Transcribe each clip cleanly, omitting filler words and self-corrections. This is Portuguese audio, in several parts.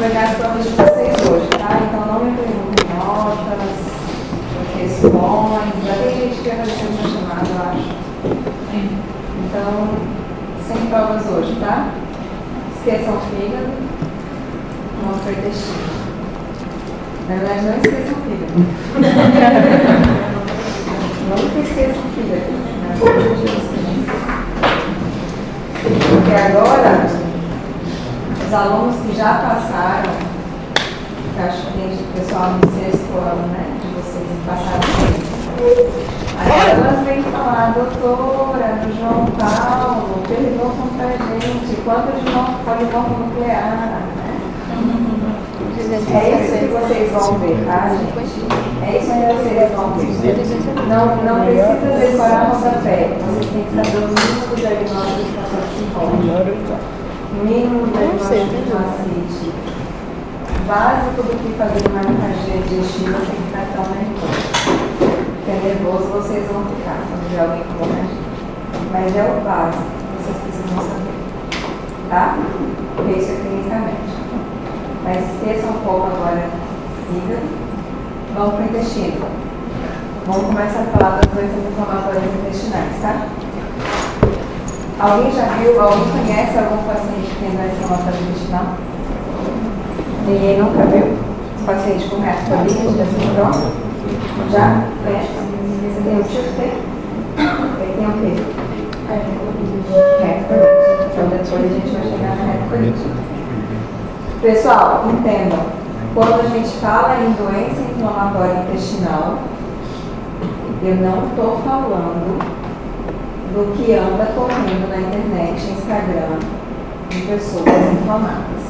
pegar as provas de vocês hoje, tá? Então não me perguntem notas, questões, já tem gente que vai fazer uma chamada, eu acho. Então, sem provas hoje, tá? Esqueçam o fígado, não foi intestino. Na verdade, não esqueçam o fígado. Nunca esqueçam o fígado. Porque agora, os alunos que já passaram, que acho que tem pessoal no sexto ano, né, de vocês que passaram, agora elas vêm falar, doutora, do João Paulo, perguntam pra gente quanto de polimorfo nuclear, né? É isso que vocês vão ver, tá, gente? É isso que vocês vão ver. Não precisa decorar a rodapé. Vocês têm que saber o mínimo do diagnóstico de paciente. O mínimo do diagnóstico de ascite. Básico do que fazer uma hemorragia digestiva sem ficar tão nervoso. Porque é nervoso vocês vão ficar quando tiver alguém com hemorragia. Mas é o básico que vocês precisam saber. Tá? Porque isso é clinicamente. Mas esqueçam um pouco agora fígado. Vamos para o intestino. Vamos começar a falar das doenças inflamatórias intestinais, tá? Alguém já viu, alguém conhece algum paciente que tem doença inflamatória intestinal? Ninguém nunca viu? Paciente com retocolite, gastroenterite? Já? Conhece? Você tem o tio que tem? Ele tem o quê? Retocolite. Então depois a gente vai chegar na retocolite. Pessoal, entendam, quando a gente fala em doença inflamatória intestinal, eu não estou falando do que anda correndo na internet, no Instagram, de pessoas inflamadas.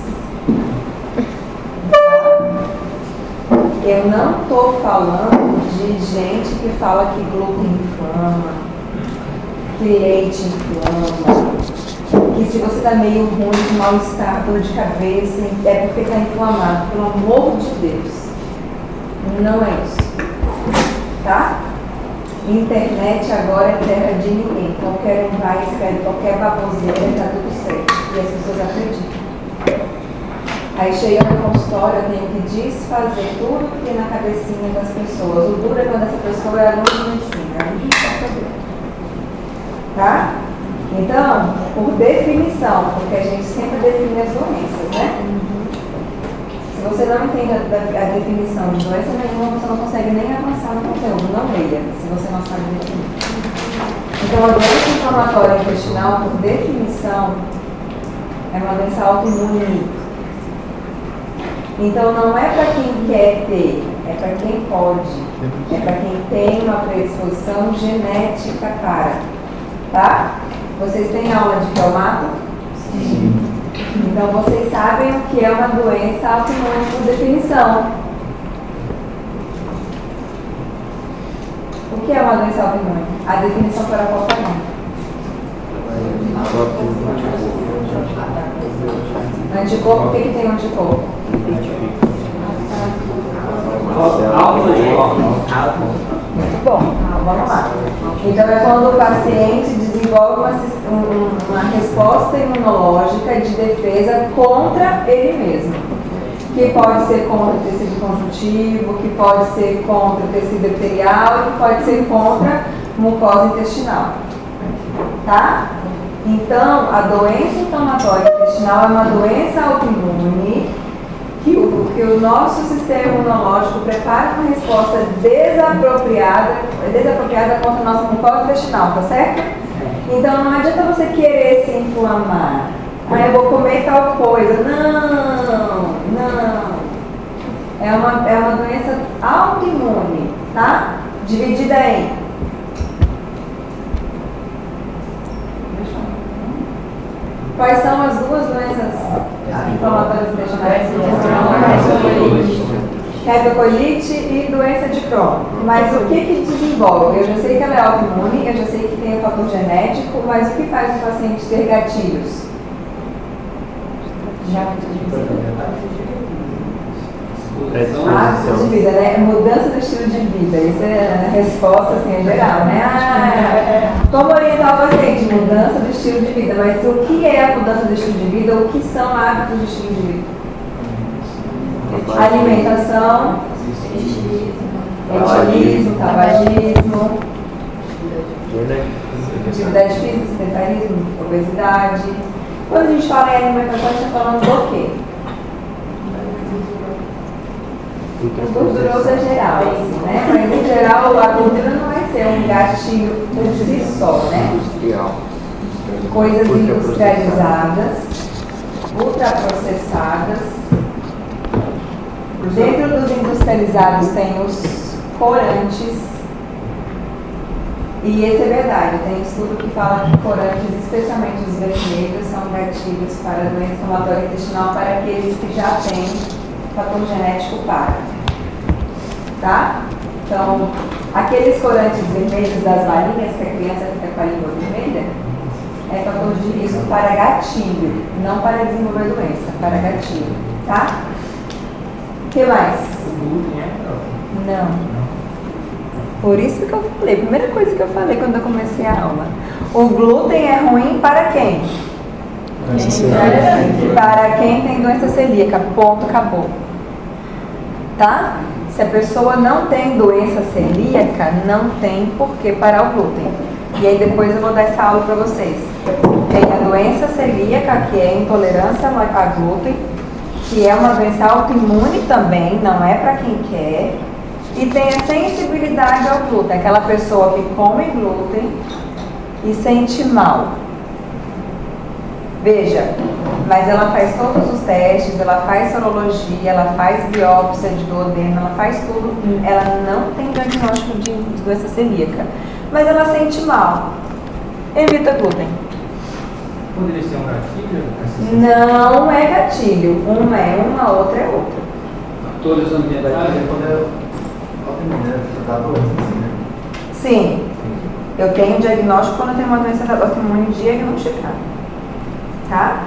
Eu não estou falando de gente que fala que glúten inflama, que leite inflama, que se você está meio ruim, de mal-estar, dor de cabeça, é porque está inflamado. Pelo amor de Deus. Não é isso. Tá? Internet agora é terra de ninguém. Qualquer um vai escrever qualquer baboseira e está tudo certo. E as pessoas acreditam. Aí chega no consultório, eu tenho que desfazer tudo que tem na cabecinha das pessoas. O duro é quando essa pessoa é aluna de medicina. A gente não pode saber. Tá? Então, por definição, porque a gente sempre define as doenças, né? Se você não entende a definição de doença nenhuma, você não consegue nem avançar no conteúdo, não leia, se você não sabe definir. Então, a doença inflamatória intestinal, por definição, é uma doença autoimune. Então, não é para quem quer ter, é para quem pode. É para quem tem uma predisposição genética para. Tá? Vocês têm aula de reumato? Sim. Então vocês sabem o que é uma doença autoimune por definição. O que é uma doença autoimune? A definição para qualquer um. Anticorpo, o que tem um anticorpo? Muito bom, vamos lá. Então é quando o paciente desenvolve uma resposta imunológica de defesa contra ele mesmo. Que pode ser contra o tecido conjuntivo, que pode ser contra o tecido epitelial e que pode ser contra mucosa intestinal. Tá? Então, a doença inflamatória intestinal é uma doença autoimune que o nosso sistema imunológico prepara uma resposta desapropriada contra a nossa mucosa intestinal, tá certo? Então não adianta você querer se inflamar. Eu vou comer tal coisa. Não. É uma doença autoimune, tá? Dividida em quais são as duas doenças inflamatórias intestinais? Retocolite e doença de Crohn. Mas o que desenvolve? Eu já sei que ela é autoimune, eu já sei que tem o fator genético, mas o que faz o paciente ter gatilhos? Hábitos de vida, né? Mudança do estilo de vida. Isso é a resposta assim, em geral, né? Como orientar o paciente? Mudança do estilo de vida. Mas o que é a mudança do estilo de vida? O que são hábitos do estilo de vida? Alimentação, etilismo, tabagismo, atividade física, sedentarismo, obesidade. Quando a gente fala em alimentação, a gente está falando do quê? O gorduroso é geral, assim, né? Mas em geral a gordura não vai ser um gatilho por si só, né? Coisas industrializadas, ultraprocessadas. Dentro dos industrializados tem os corantes. E esse é verdade, tem estudo que fala que corantes, especialmente os vermelhos, são gatilhos para doença inflamatória intestinal para aqueles que já têm fator genético para. Tá? Então, aqueles corantes vermelhos das balinhas que a criança fica com a língua vermelha, é fator de risco para gatilho, não para desenvolver doença, para gatilho. Tá? O que mais? Não. Por isso que eu falei, primeira coisa que eu falei quando eu comecei a aula. O glúten é ruim para quem? Para quem tem doença celíaca. Ponto, acabou. Tá? Se a pessoa não tem doença celíaca, não tem por que parar o glúten. E aí depois eu vou dar essa aula para vocês. Tem a doença celíaca, que é intolerância a glúten, que é uma doença autoimune também, não é para quem quer. E tem a sensibilidade ao glúten, aquela pessoa que come glúten e sente mal. Veja, mas ela faz todos os testes, ela faz sorologia, ela faz biópsia de duodeno, ela faz tudo, ela não tem diagnóstico de doença celíaca, mas ela sente mal. Evita glúten. Poderia ser um gatilho? Não é gatilho, uma é uma, outra é outra. Todos os ambientais? Sim, eu tenho diagnóstico quando eu tenho uma doença autoimune diagnosticada. Tá?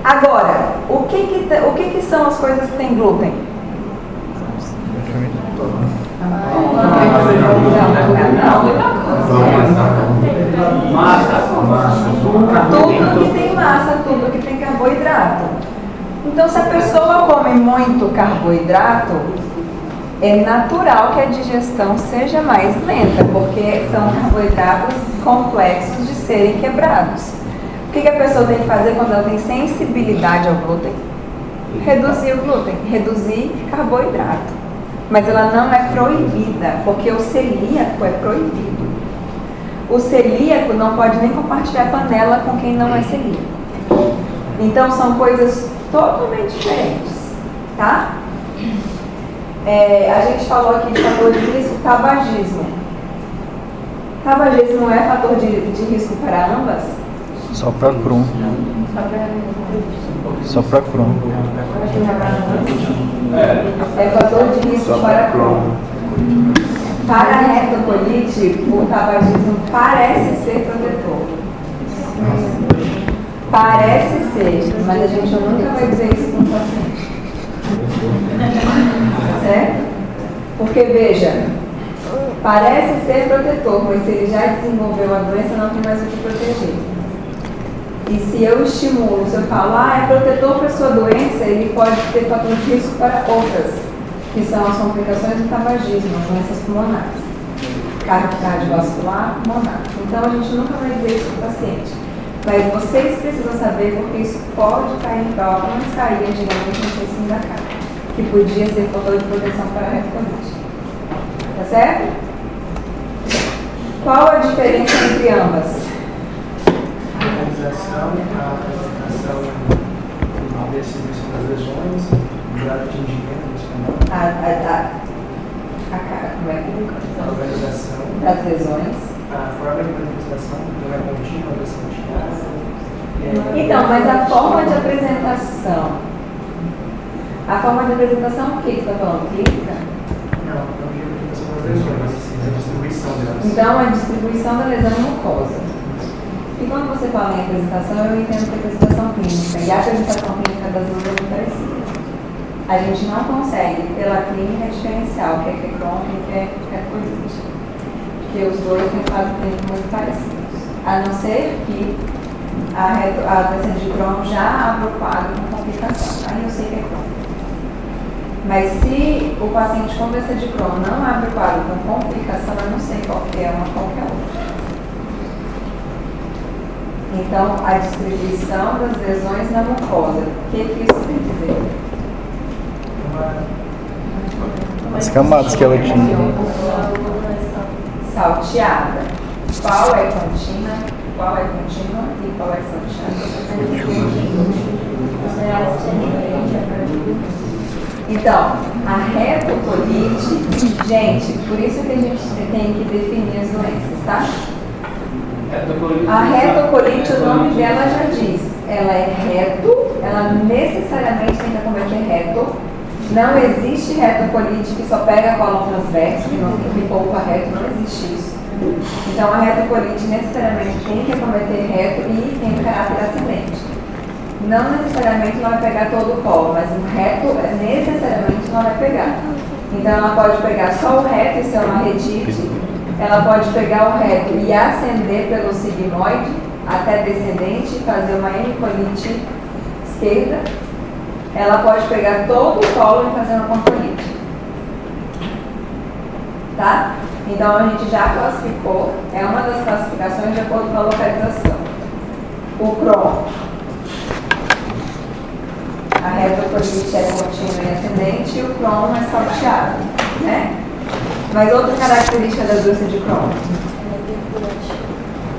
Agora, o que são as coisas que têm glúten? Tudo que tem massa, tudo que tem carboidrato. Então, se a pessoa come muito carboidrato, é natural que a digestão seja mais lenta, porque são carboidratos complexos de serem quebrados. O que a pessoa tem que fazer quando ela tem sensibilidade ao glúten? Reduzir o glúten, reduzir carboidrato. Mas ela não é proibida, porque o celíaco é proibido. O celíaco não pode nem compartilhar panela com quem não é celíaco. Então são coisas totalmente diferentes, tá? A gente falou aqui de fator de risco, tabagismo. Tabagismo é fator de risco para ambas? Só para Crohn. Só para Crohn. É fator de risco para Crohn. Para a retocolite, o tabagismo parece ser protetor. Parece ser, mas a gente nunca vai dizer isso para um paciente. Certo? Porque, veja, parece ser protetor, mas se ele já desenvolveu a doença, não tem mais o que proteger. E se eu estimulo, se eu falo, é protetor para a sua doença, ele pode ter fator de risco para outras, que são as complicações do tabagismo, as doenças pulmonares, cardiovascular, pulmonar. Então a gente nunca vai dizer isso para o paciente. Mas vocês precisam saber, porque isso pode cair em prova, mas caía antigamente no texto da cara, que podia ser fator de proteção para a retocolite. Tá certo? Qual a diferença entre ambas? A apresentação, a distribuição das lesões, o grau de atingimento, A cara, como é que a organização, das lesões. a forma de manifestação, não é contínua, Então, mas a forma de apresentação. A forma de apresentação, o que você está falando? Clínica? Não é a apresentação das lesões, mas sim a distribuição delas. Então, a distribuição da lesão é mucosa. E quando você fala em apresentação, eu entendo que a apresentação clínica e a apresentação clínica das duas é muito parecida. A gente não consegue, pela clínica, diferenciar o que é Crohn e o que é colite. Porque os dois têm quadro clínico muito parecidos. A não ser que a doença de Crohn já abre o quadro com complicação. Aí eu sei que é Crohn. Mas se o paciente com doença de Crohn não abre o quadro com complicação, eu não sei qual que é uma qualquer outra. Então, a distribuição das lesões na mucosa. O que isso quer dizer? As camadas que ela tinha. Salteada. Qual é contínua? Qual é contínua e qual é salteada? Então, a retocolite, gente, por isso que a gente tem que definir as doenças, tá? A retocolite, o nome dela já diz, ela é reto, ela necessariamente tem que acometer reto. Não existe retocolite que só pega cólon transverso, que poupa reto, não existe isso. Então, a retocolite necessariamente tem que acometer reto e tem um caráter ascendente. Não necessariamente ela vai pegar todo o colo, mas o reto necessariamente ela vai pegar. Então ela pode pegar só o reto e ser uma retite, ela pode pegar o reto e ascender pelo sigmoide até descendente e fazer uma hemicolite esquerda. Ela pode pegar todo o colo e fazer uma concolite. Tá? Então a gente já classificou, é uma das classificações de acordo com a localização. O Crohn. A retocolite é contínua e ascendente e o Crohn é salteado, né? Mas outra característica da doença de Crohn,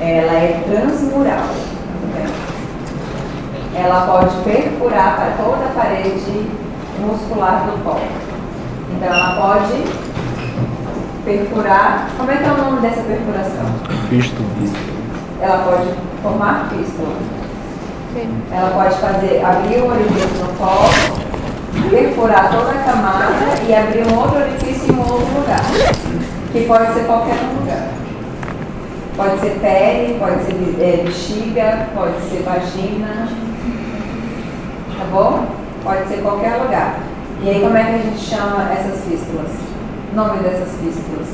ela é transmural. Ela pode perfurar para toda a parede muscular do colo. Então ela pode perfurar. Como é que é o nome dessa perfuração? Fístula. Ela pode formar fístula. Ela pode abrir um orifício no colo, perfurar toda a camada e abrir um outro orifício em um outro lugar, que pode ser qualquer lugar. Pode ser pele, pode ser bexiga, pode ser vagina, tá bom? Pode ser qualquer lugar. E aí como é que a gente chama essas fístulas? O nome dessas fístulas?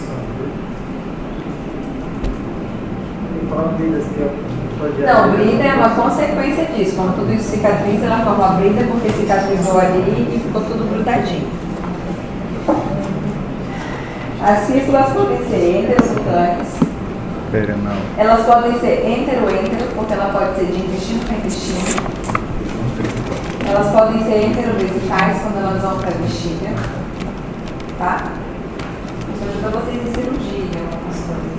Não, brida é uma consequência disso. Quando tudo isso cicatriza, ela forma brida porque cicatrizou ali e ficou tudo grudadinho. As fístulas podem ser enterocutâneas. Perenal. Elas podem ser entero-entero, porque ela pode ser de intestino para intestino. Elas podem ser enterovesicais quando elas vão para a bexiga. Tá? Isso ajuda vocês em cirurgia, algumas coisas.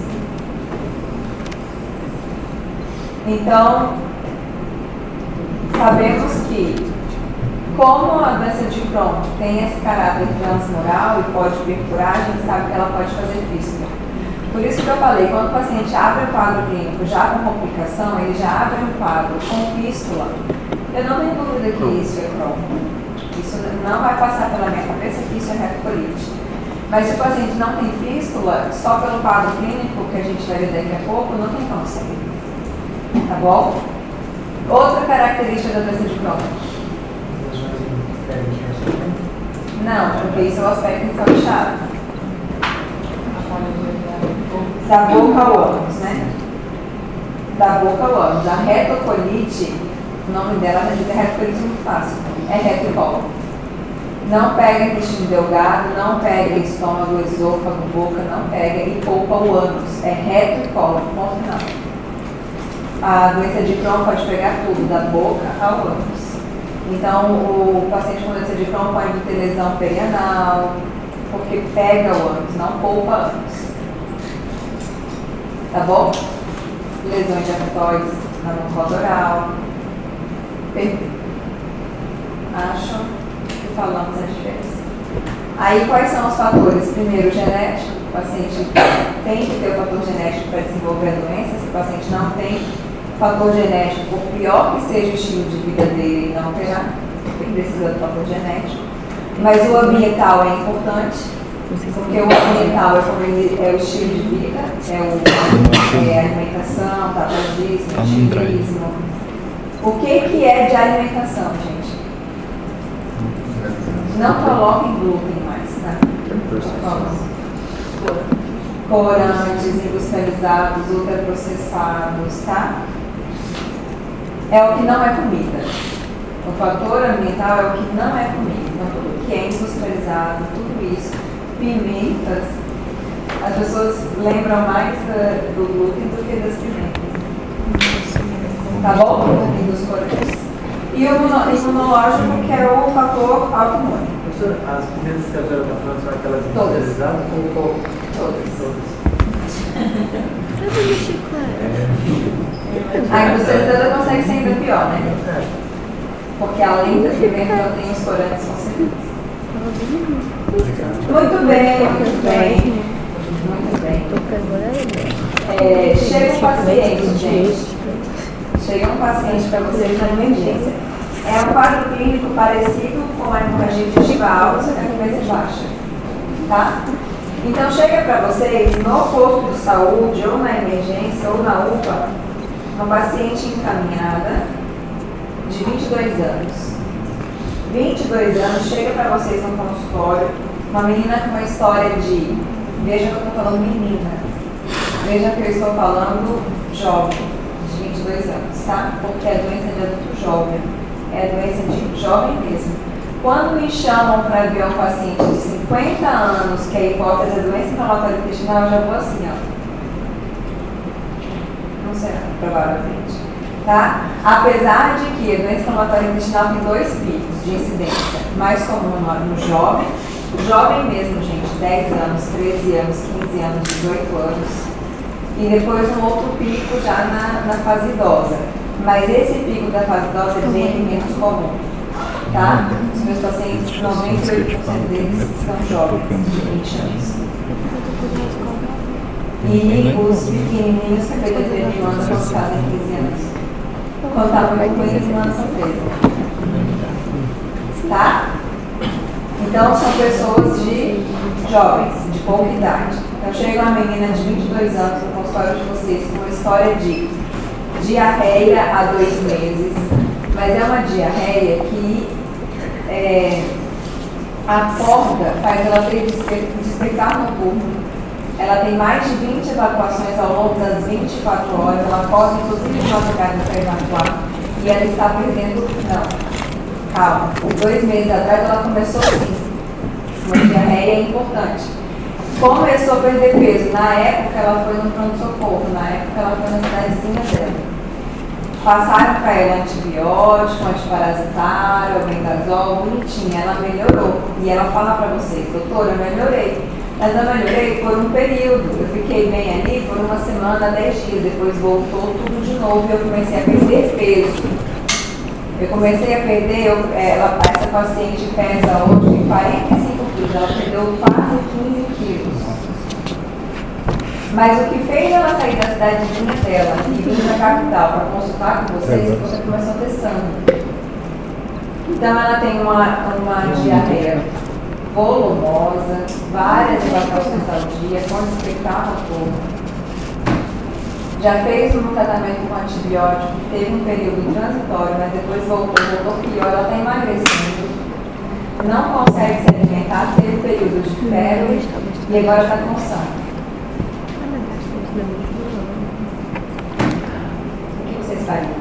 Então, sabemos que, como a doença de Crohn tem esse caráter transmural e pode perfurar, a gente sabe que ela pode fazer fístula. Por isso que eu falei, quando o paciente abre o quadro clínico já com complicação, ele já abre um quadro com fístula. Eu não tenho dúvida que isso é Crohn. Isso não vai passar pela minha cabeça que isso é retocolite. Mas se o paciente não tem fístula, só pelo quadro clínico, que a gente vai ver daqui a pouco, não tem como ser. Tá bom? Outra característica da doença de Crohn. Não, porque isso é o aspecto inflamado. Da boca ao ânus, né? Da boca ao ânus. A retocolite, o nome dela é retocolite muito fácil. É reto e colo. Não pega intestino delgado, não pega estômago, esôfago, boca, não pega e poupa o ânus. É reto e colo, ponto final. A doença de Crohn pode pegar tudo, da boca ao ânus. Então, o paciente com doença de Crohn pode ter lesão perianal, porque pega o ânus, não poupa ânus. Tá bom? Lesões de aftoides na mucosa oral. Acham que falamos a diferença. Aí, quais são os fatores? Primeiro, genético. O paciente tem que ter o fator genético para desenvolver a doença. Se o paciente não tem fator genético, por pior que seja o estilo de vida dele, não terá. Ele precisa do fator genético. Mas o ambiental é importante. Porque o ambiental é o estilo de vida, é a alimentação, tabagismo, ativismo. O que é de alimentação, gente? Não coloquem glúten mais, tá? Corantes, industrializados, ultraprocessados, tá? É o que não é comida. O fator ambiental é o que não é comida. Então, tudo que é industrializado pimentas, as pessoas lembram mais do glúten do que das pimentas. Tá bom? E dos corantes. E o imunológico, que é o fator autoimune. Professor, as pimentas que a senhora está falando são aquelas industrializadas ou Todas. Sabe o chiclete? A industrializada consegue ser ainda pior, né? Porque além da pimenta, ela tem os corantes concebidos. Muito bem, muito bem. Muito bem. Chega um paciente, gente. Chega um paciente para vocês na emergência. É um quadro clínico parecido com a hemorragia digestiva alta, só que a cabeça baixa. Tá? Então chega para vocês no posto de saúde, ou na emergência, ou na UPA, uma paciente encaminhada de 22 anos. 22 anos, chega para vocês no consultório, uma menina com uma história de, veja que eu estou falando menina, veja que eu estou falando jovem, de 22 anos, tá? Porque é a doença de adulto jovem, é a doença de jovem mesmo. Quando me chamam para ver um paciente de 50 anos, que a hipótese é doença inflamatória intestinal, eu já vou assim, ó. Não será, provavelmente. Tá? Apesar de que a doença inflamatória intestinal tem 2 picos de incidência, mais comum no jovem, jovem mesmo, gente, 10 anos, 13 anos, 15 anos, 18 anos, e depois um outro pico já na fase idosa. Mas esse pico da fase idosa é bem menos comum, tá? Os meus pacientes, 98% deles são jovens, de 20 anos. E os pequenininhos que acreditam de 1 ano quando fazem 15 anos. Quando está muito com eles, não são presos. Tá? Então, são pessoas de jovens, de pouca idade. Então, chega uma menina de 22 anos no consultório de vocês com uma história de diarreia há 2 meses, mas é uma diarreia que a porta faz ela ter despertar noturno. Ela tem mais de 20 evacuações ao longo das 24 horas. Ela pode, inclusive, de madrugada para evacuar. E ela está perdendo. Não, calma. 2 meses atrás ela começou assim. Uma diarreia importante. Começou a perder peso. Na época ela foi no pronto-socorro. Na época ela foi na cidadezinha dela. Passaram para ela antibiótico, antiparasitário, albendazol, bonitinha. Ela melhorou. E ela fala para vocês, doutora, eu melhorei. Mas eu melhorei por um período. Eu fiquei bem ali por 1 semana, 10 dias. Depois voltou tudo de novo e eu comecei a perder peso. Eu comecei a perder, essa paciente pesa hoje 45 quilos. Ela perdeu quase 15 quilos. Mas o que fez ela sair da cidadezinha dela e vir para a capital para consultar com vocês, você começou a ter sangue. Então ela tem uma diarreia volumosa, várias evacuações ao dia, com despertar no corpo. Já fez um tratamento com antibiótico, teve um período transitório, mas depois voltou pior, ela está emagrecendo, não consegue se alimentar, teve um período de febre e agora está com sangue. O que vocês fariam?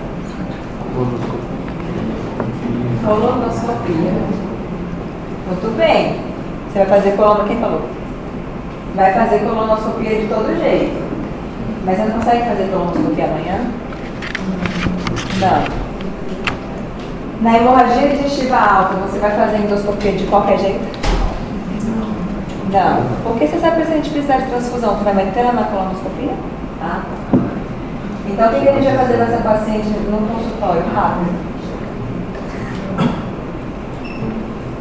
Colonoscopia. Muito bem. Você vai fazer colonoscopia, quem falou? Vai fazer colonoscopia de todo jeito. Mas você não consegue fazer colonoscopia amanhã? Não. Na hemorragia digestiva alta, você vai fazer endoscopia de qualquer jeito? Não. Porque você sabe que se a gente precisar de transfusão, você vai meter ela na colonoscopia? Ah, tá. Então, o que a gente vai fazer nessa paciente no consultório? Rápido.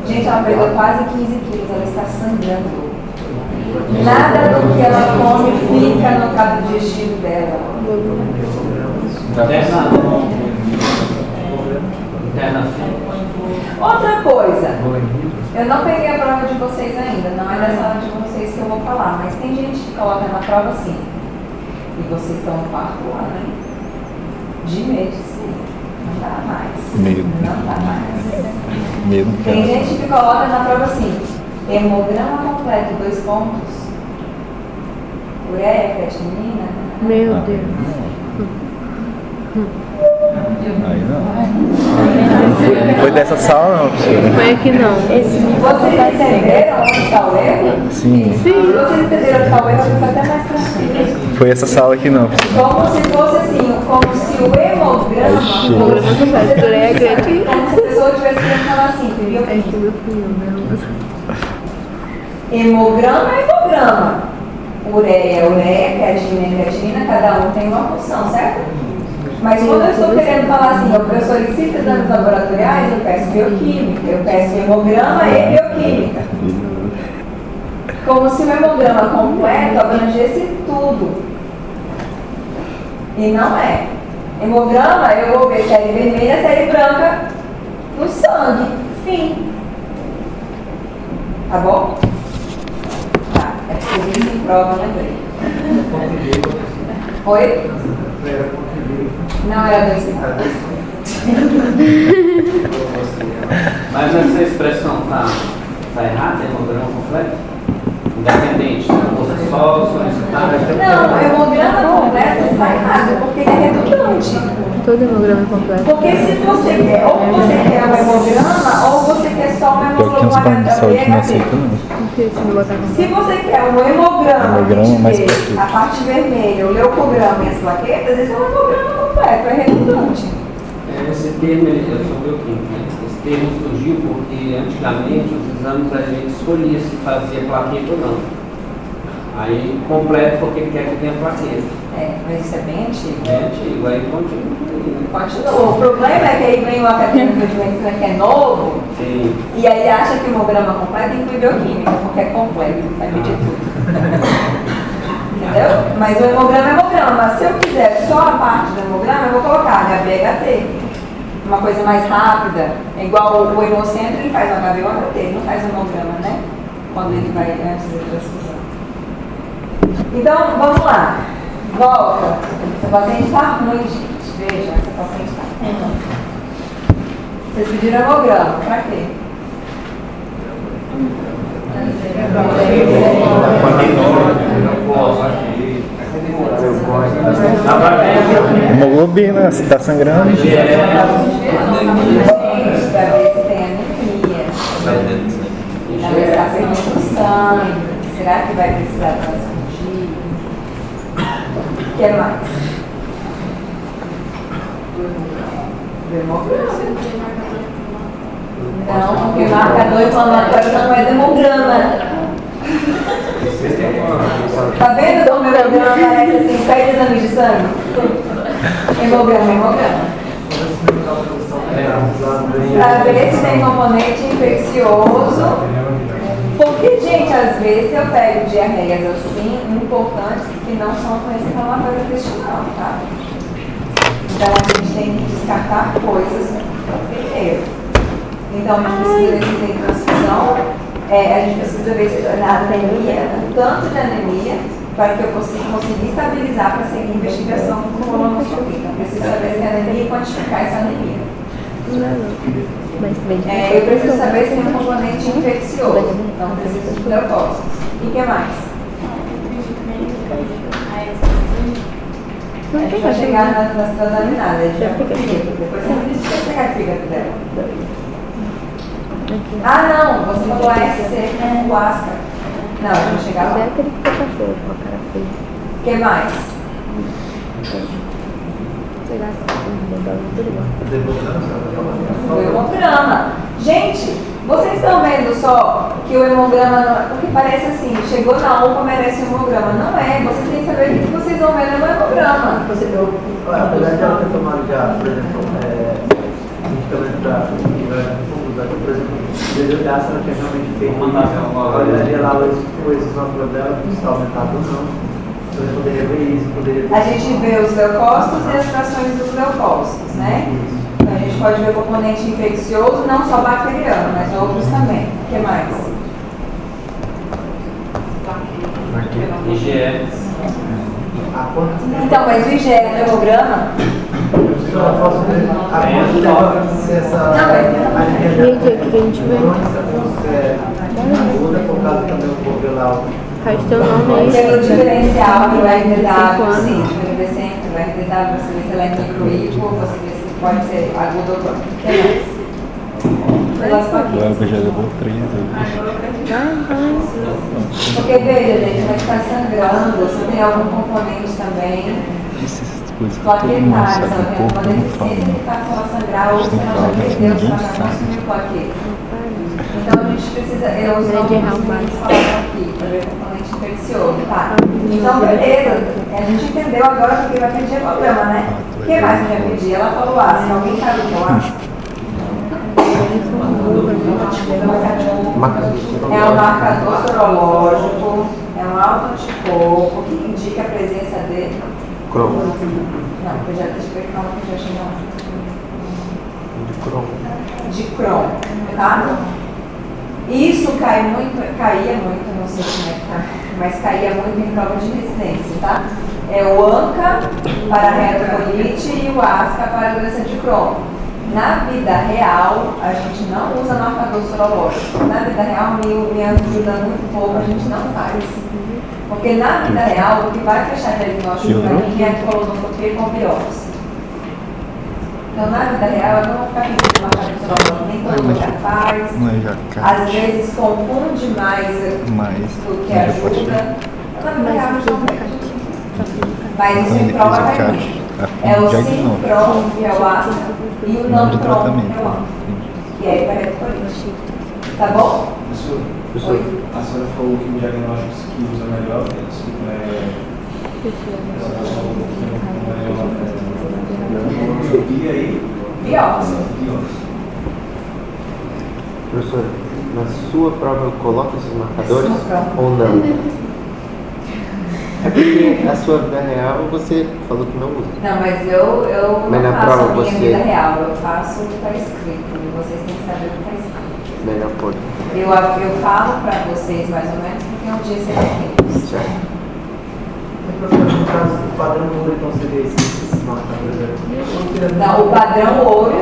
Gente, ela perdeu quase 15 quilos, ela está sangrando. Nada do que ela come fica no cabo digestivo dela. Outra coisa, eu não peguei a prova de vocês ainda, não é dessa aula de vocês que eu vou falar, mas tem gente que coloca na prova assim. E vocês estão no 4º ano, hein? De medicina. Não dá mais. Medo. Não dá mais. Medo. Tem gente que coloca na prova assim, hemograma completo, 2 pontos. Ureia, creatinina. Meu Deus. Aí não. foi dessa sala não, professora. Foi aqui não. Vocês entenderam onde está o erro? Sim. Se vocês entenderam onde está o erro, fica até mais tranquilo. Foi essa sala aqui não, professora. Como se fosse assim, como se o hemograma, Achei. como Programa completo, porém é grande. se a pessoa tivesse querendo falar assim, entendeu? É que meu filho, né? Hemograma é hemograma. Ureia é ureia, creatina é creatina, cada um tem uma função, certo? Mas quando eu estou querendo falar assim, eu solicito exames laboratoriais, eu peço bioquímica, eu peço hemograma e bioquímica. Como se o hemograma completo abrangesse tudo. E não é. Hemograma, eu vou ver série vermelha, série branca no sangue. Fim. Tá bom? Tá. É preciso isso em prova, né, Brei? Oi? Não, era 2 Mas essa expressão tá errada, hemograma completo? Independente, né? Você só solicitar. Não, o hemograma completo está errado, porque ele é redundante. Todo hemograma é completo. Porque se você quer, ou você quer um hemograma, ou você quer só um Pior que tem uns planos de saúde que não aceitam não. Não sei se não botar Se completo. você quer um hemograma, Hemograma mais que plaqueta. a parte vermelha, o leucograma e as plaquetas, esse é um hemograma completo, é redundante. Esse termo, eu sou bioquímico, né? Esse termo surgiu porque antigamente os exames a gente escolhia se fazia plaqueta ou não. Aí completo porque quer que tenha plaqueta. É, mas isso é bem antigo. É antigo, aí continua. Continua. O problema é que aí vem o acadêmico de medicina que é novo, Sim. e aí acha que o hemograma completo inclui bioquímica, porque é completo, vai pedir tudo. Entendeu? Mas o hemograma é hemograma, mas se eu quiser só a parte do hemograma, eu vou colocar HB-HT. Uma coisa mais rápida, é igual o hemocentro, ele faz o HB ou HT, ele não faz o hemograma, né? Quando ele vai antes da transfusão. Então, vamos lá. Volta. Essa paciente está ruim, gente. Vejam, essa paciente está ruim. Vocês pediram hemograma, pra quê? Hemoglobina, se tá sangrando. Gente, pra ver se tem anemia. Pra ver se está perdendo sangue. Será que vai precisar transfundir? O que mais? Não, porque marcador inflamatório não é demograma. Tá vendo como o hemograma parece assim, pede exame de sangue? Hemograma, hemograma. Para ver se tem componente infeccioso. Porque, gente, às vezes eu pego diarreias assim, importantes, que não são com esse inflamatório intestinal, tá? Então a gente tem que descartar coisas primeiro. Então a gente precisa ver se tem transfusão, a gente precisa ver se na anemia, o tanto de anemia, para que eu consiga estabilizar para seguir a investigação com colonoscopia. Então preciso saber se é anemia e quantificar essa anemia. Mas bem, Eu preciso saber se tem um componente infeccioso, então preciso de leucócitos. E o que mais? A gente vai chegar nas transaminadas, a gente vai pro fígado. Depois você me disse que vai pegar o fígado dela. Ah, não, você falou ASC com o Asca. Não, a gente vai chegar lá. é aquele que fica cachorro com a cara feia. O que mais? Sei lá, tudo igual. O hemograma. Gente, vocês estão vendo só que o hemograma, não, porque parece assim, chegou na UPA, merece um hemograma. Não é, vocês têm que saber o que vocês vão ver no hemograma. Você viu, apesar de ela ter tomado já, por exemplo, medicamento para por exemplo, desde o gasto ela tinha realmente feito olharia lá as coisas na prova dela, se está aumentado ou não. Você poderia ver isso, poderia ver. A gente vê os leucócitos e as frações dos leucócitos, né? Então a gente pode ver o componente infeccioso, não só bacteriano, mas outros também. O que mais? IgE. Então, mas o IgE é no hemograma? Gente, aqui que a gente vê. Faz teu nome aí. Pelo diferencial do RDW, sim, pelo decente, o RDW, você vê se ela é microhipo, você vê se pode ser agudo ou crônico. O que mais? pelas O plaquetas. Elber já levou 3 aí. Porque veja, gente, mas está sangrando, você tem algum componente também Essas coisas que todo mundo plaquetário, sabe, o sabe? corpo Uma não deficiência fala. que faz ela sangrar ou se ela já perdeu, se ela já consumiu plaqueta. Então a gente precisa, eu uso alguns que falaram aqui, para ver o componente infeccioso, tá? Então beleza, a gente entendeu agora porque vai pedir problema, né? O que mais que vai pedir? Ela falou ácido, alguém sabe o que é o ácido? É um marcador sorológico, é um autoanticorpo que indica a presença de Cromo. Não, eu já deixa eu ver calma que eu já cheguei lá. De cromo. De Crohn, tá? Isso caía muito, não sei como é que tá, mas caía muito em prova de residência, tá? É o ANCA para a retocolite e o ASCA para a doença de Crohn. Na vida real, a gente não usa marcador sorológico. Na vida real, me ajuda muito pouco, a gente não faz. Porque na vida real, o que vai fechar diagnóstico para mim é a colonoscopia com biópsia. Então, na vida real, eu não vou ficar pedindo marcador sorológico, nem todo mundo já faz. Não é já Às vezes confunde mais mas do que já pode ajuda. Na vida real, não faz. Mas o Então, ele Simprom fez vai o vir. CAT. É o Simprom, que é o ácido, e o Não de Namprom, que tratamento. é o ANCA, que é hiperretocolite. Tá bom? Professor, a senhora falou que o diagnóstico que usa melhor colonoscopia e Biópsia. Professora, na sua prova coloca esses marcadores Sim, ou não? É porque na sua vida real você falou que não usa. Não, mas eu Mas não na faço prova a minha você- vida real, eu faço o que está escrito, e vocês têm que saber o que está escrito. Melhor pôr. Eu falo para vocês mais ou menos porque um dia será feito. Certo. No caso do padrão ouro, então você vê esses marcadores aqui. Não, o padrão ouro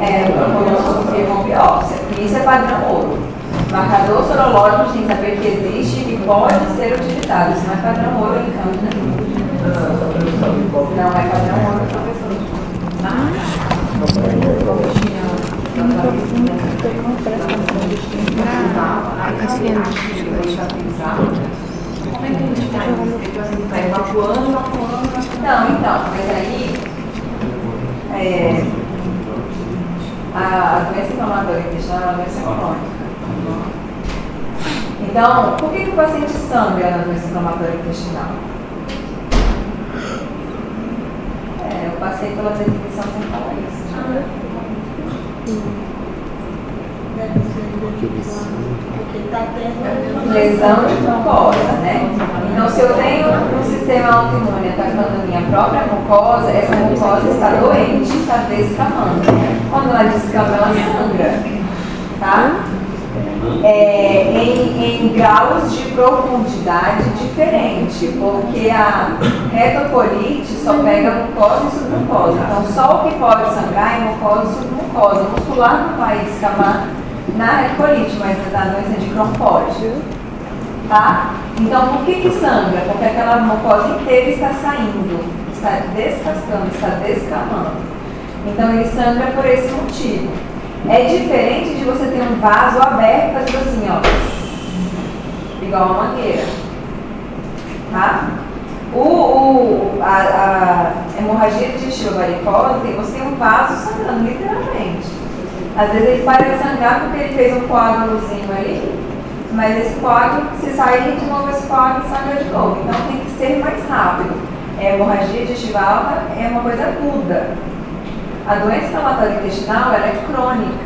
é o colonoscopia com biópsia, e isso é padrão ouro. Marcador sorológico, a gente tem que saber que existe e que pode ser utilizado. Isso não é padrão ouro em campo, né? Não é padrão ouro, professor. A Cassiana. Não, então, mas aí a doença inflamatória intestinal é uma doença crônica. Então, por que o paciente sangra na doença inflamatória intestinal? Eu passei pela definição sem falar isso. Lesão de mucosa, né? Então, se eu tenho um sistema autoimune atacando a minha própria mucosa, essa mucosa está doente, está descamando. Quando ela descama, ela sangra, tá? Em graus de profundidade diferente, porque a retocolite só pega mucosa e submucosa. Então, só o que pode sangrar é mucosa e submucosa. O muscular não vai descamar na retocolite, mas na doença de Crohn pode. Tá? Então, por que sangra? Porque aquela mucosa inteira está saindo, está descascando, está descamando. Então, ele sangra por esse motivo. É diferente de você ter um vaso aberto, fazendo assim, ó, igual uma mangueira. Tá? A hemorragia digestiva varicosa, você tem um vaso sangrando, literalmente. Às vezes ele para de sangrar porque ele fez um coágulozinho ali, mas esse coágulo, se sair de novo esse coágulo, sangra de novo. Então tem que ser mais rápido. A hemorragia digestiva alta é uma coisa aguda. A doença inflamatória intestinal, ela é crônica.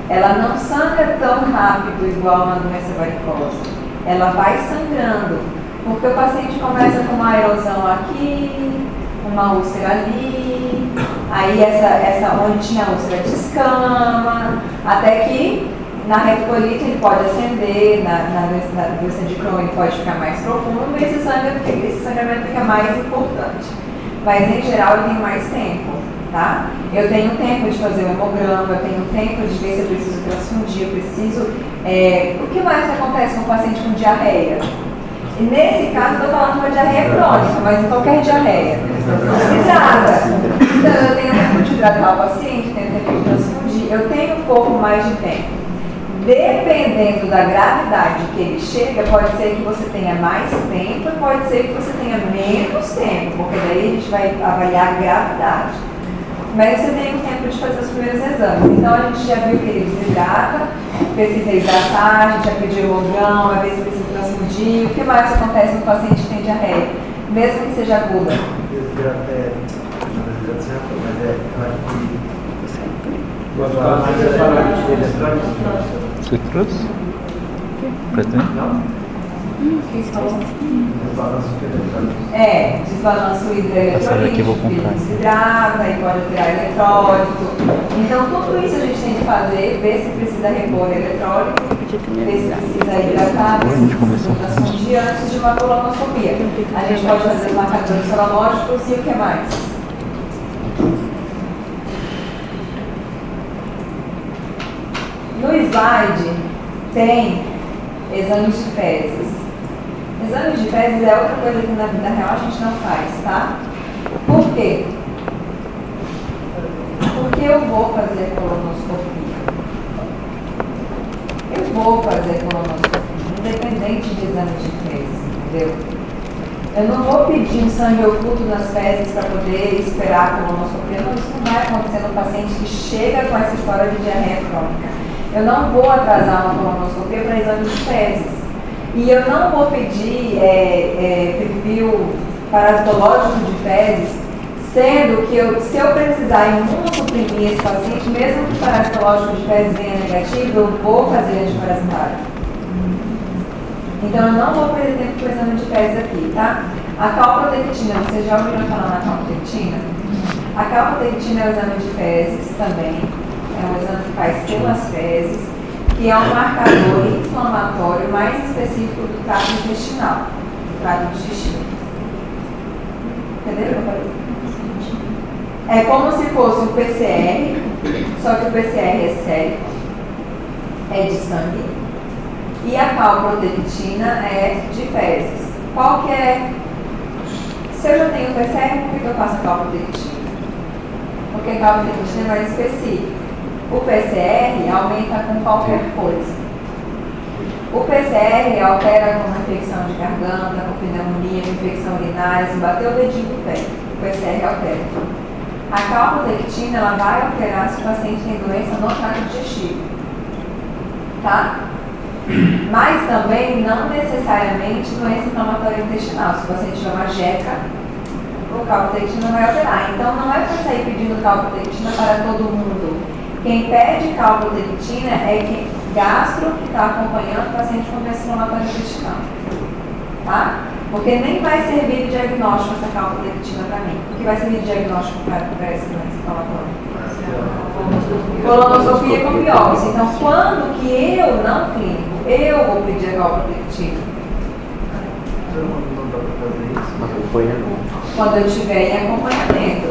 Ela não sangra tão rápido igual uma doença varicosa. Ela vai sangrando, porque o paciente começa com uma erosão aqui, uma úlcera ali, aí essa onde tinha a úlcera descama, até que na retocolite ele pode ascender, na doença de Crohn ele pode ficar mais profundo e esse sangramento fica mais importante. Mas em geral ele tem mais tempo. Tá? Eu tenho tempo de fazer o hemograma, eu tenho tempo de ver se eu preciso transfundir, eu preciso... o que mais acontece com o paciente com diarreia? E nesse caso, eu estou falando de uma diarreia crônica, mas em qualquer diarreia. Hidrata. Então, eu tenho tempo de hidratar o paciente, tenho tempo de transfundir. eu tenho um pouco mais de tempo. Dependendo da gravidade que ele chega, pode ser que você tenha mais tempo e pode ser que você tenha menos tempo, porque daí a gente vai avaliar a gravidade. Mas você tem o tempo de fazer os primeiros exames. Então a gente já viu que ele desidrata, precisa hidratar, a gente já pediu o logão, vai ver se precisa transfundir. O que mais acontece no paciente que tem diarreia, mesmo que seja aguda? Você trouxe? Pretende? Desbalanço Essa daqui eu vou hidroeletrolítico, comprar. desidrata e pode alterar eletrólito. Então tudo isso a gente tem que fazer, ver se precisa repor eletrólito, ver se precisa hidratar, ver se precisa transfundir antes de uma colonoscopia. A gente pode fazer os marcadores sorológicos e o que mais? No slide tem exames de fezes. Exames de fezes é outra coisa que na vida real a gente não faz, tá? Por quê? Porque eu vou fazer colonoscopia. Eu vou fazer colonoscopia, independente de exame de fezes, entendeu? Eu não vou pedir um sangue oculto nas fezes para poder esperar a colonoscopia. Não, isso não vai acontecer no paciente que chega com essa história de diarreia crônica. Eu não vou atrasar uma colonoscopia para exame de fezes. E eu não vou pedir perfil parasitológico de fezes, sendo que se eu precisar imunossuprimir esse paciente, mesmo que o parasitológico de fezes venha negativo, eu vou fazer antiparasitário. Então eu não vou perder tempo com o exame de fezes aqui, tá? A calprotectina, vocês já ouviram falar na calprotectina? A calprotectina é o exame de fezes também. É um exame que faz pelas fezes, que é um marcador inflamatório mais específico do trato intestinal, do trato digestivo. Entenderam o que eu falei? É como se fosse um PCR, só que o PCR é sérico, é de sangue, e a calprotectina é de fezes. Qual que é? Se eu já tenho PCR, por que eu faço a calprotectina? Porque a calprotectina é mais específica. O PCR aumenta com qualquer coisa. O PCR altera com infecção de garganta, com pneumonia, com infecção urinária, se bater o dedinho do pé. O PCR altera. A calprotectina ela vai alterar se o paciente tem doença no trato digestivo. Tá? Mas também não necessariamente doença inflamatória intestinal. Se o paciente tiver uma jeca, o calprotectina vai alterar. Então não é para sair pedindo calprotectina para todo mundo. Quem pede calprotectina é quem gastro que está acompanhando o paciente com doença inflamatória intestinal. Tá? Porque nem vai servir de diagnóstico essa calprotectina para mim. O que vai servir de diagnóstico para essa doença inflamatória? Colonoscopia com biópsia. Então, quando que eu, não clínico, eu vou pedir a calprotectina? Quando eu estiver em acompanhamento.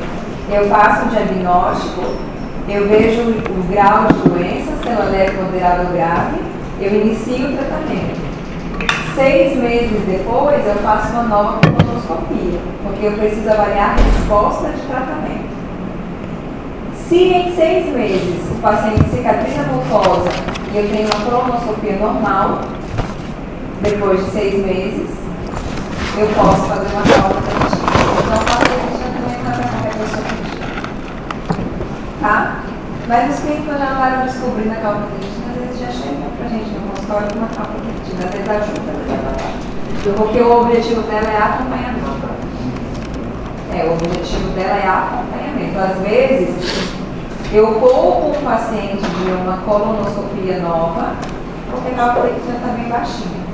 Eu faço o diagnóstico, eu vejo o grau de doença, se ela é moderada ou grave, eu inicio o tratamento. 6 meses depois, eu faço uma nova colonoscopia, porque eu preciso avaliar a resposta de tratamento. Se em 6 meses o paciente cicatriza a mucosa e eu tenho uma colonoscopia normal, depois de 6 meses, eu posso fazer uma calprotectina. Então, a calprotectina também não é para qualquer pessoa. Tá? Mas os clínicos já não descobrindo a calprotectina, às vezes já chegam pra gente no consultório com uma calprotectina, às vezes ajuda, porque o objetivo dela é acompanhamento. O objetivo dela é acompanhamento. Às vezes, eu poupo um paciente de uma colonoscopia nova, porque a calprotectina está bem baixinha.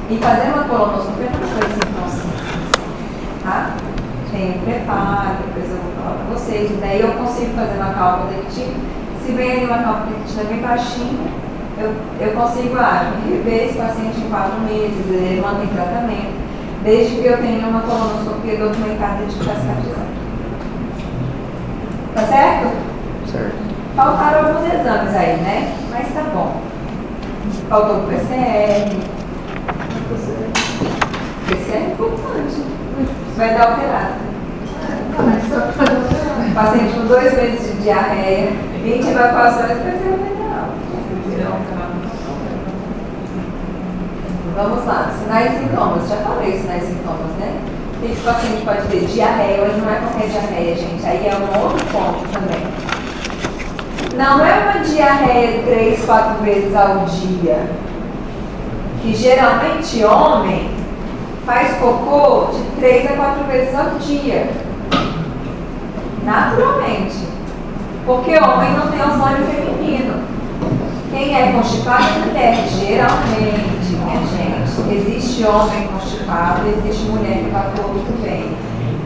E fazer uma colonoscopia não é uma coisa tão simples, tá? Tem um preparo, depois eu vou falar para vocês, e daí eu consigo fazer uma calprotectina. Se vem ali uma calprotectina bem baixinha, eu consigo rever esse paciente em 4 meses, ele mantém tratamento, desde que eu tenha uma colonoscopia documentada de que está cicatrizando. Tá certo? Certo. Faltaram alguns exames aí, né? Mas tá bom. Faltou o PCR. PCR é importante. Vai dar alterado. Paciente com 2 meses de diarreia, 20 evacuações para ser renal. Vamos lá, sinais e sintomas. Já falei sinais e sintomas, né? O que o paciente pode ter? Diarreia, mas não é qualquer diarreia, gente. Aí é um outro ponto também. Não é uma diarreia 3, 4 vezes ao dia. Que geralmente homem faz cocô de 3 a 4 vezes ao dia. Naturalmente. Porque homem não tem hormônio feminino. Quem é constipado é mulher, geralmente, minha gente. Existe homem constipado, existe mulher que evacua muito bem.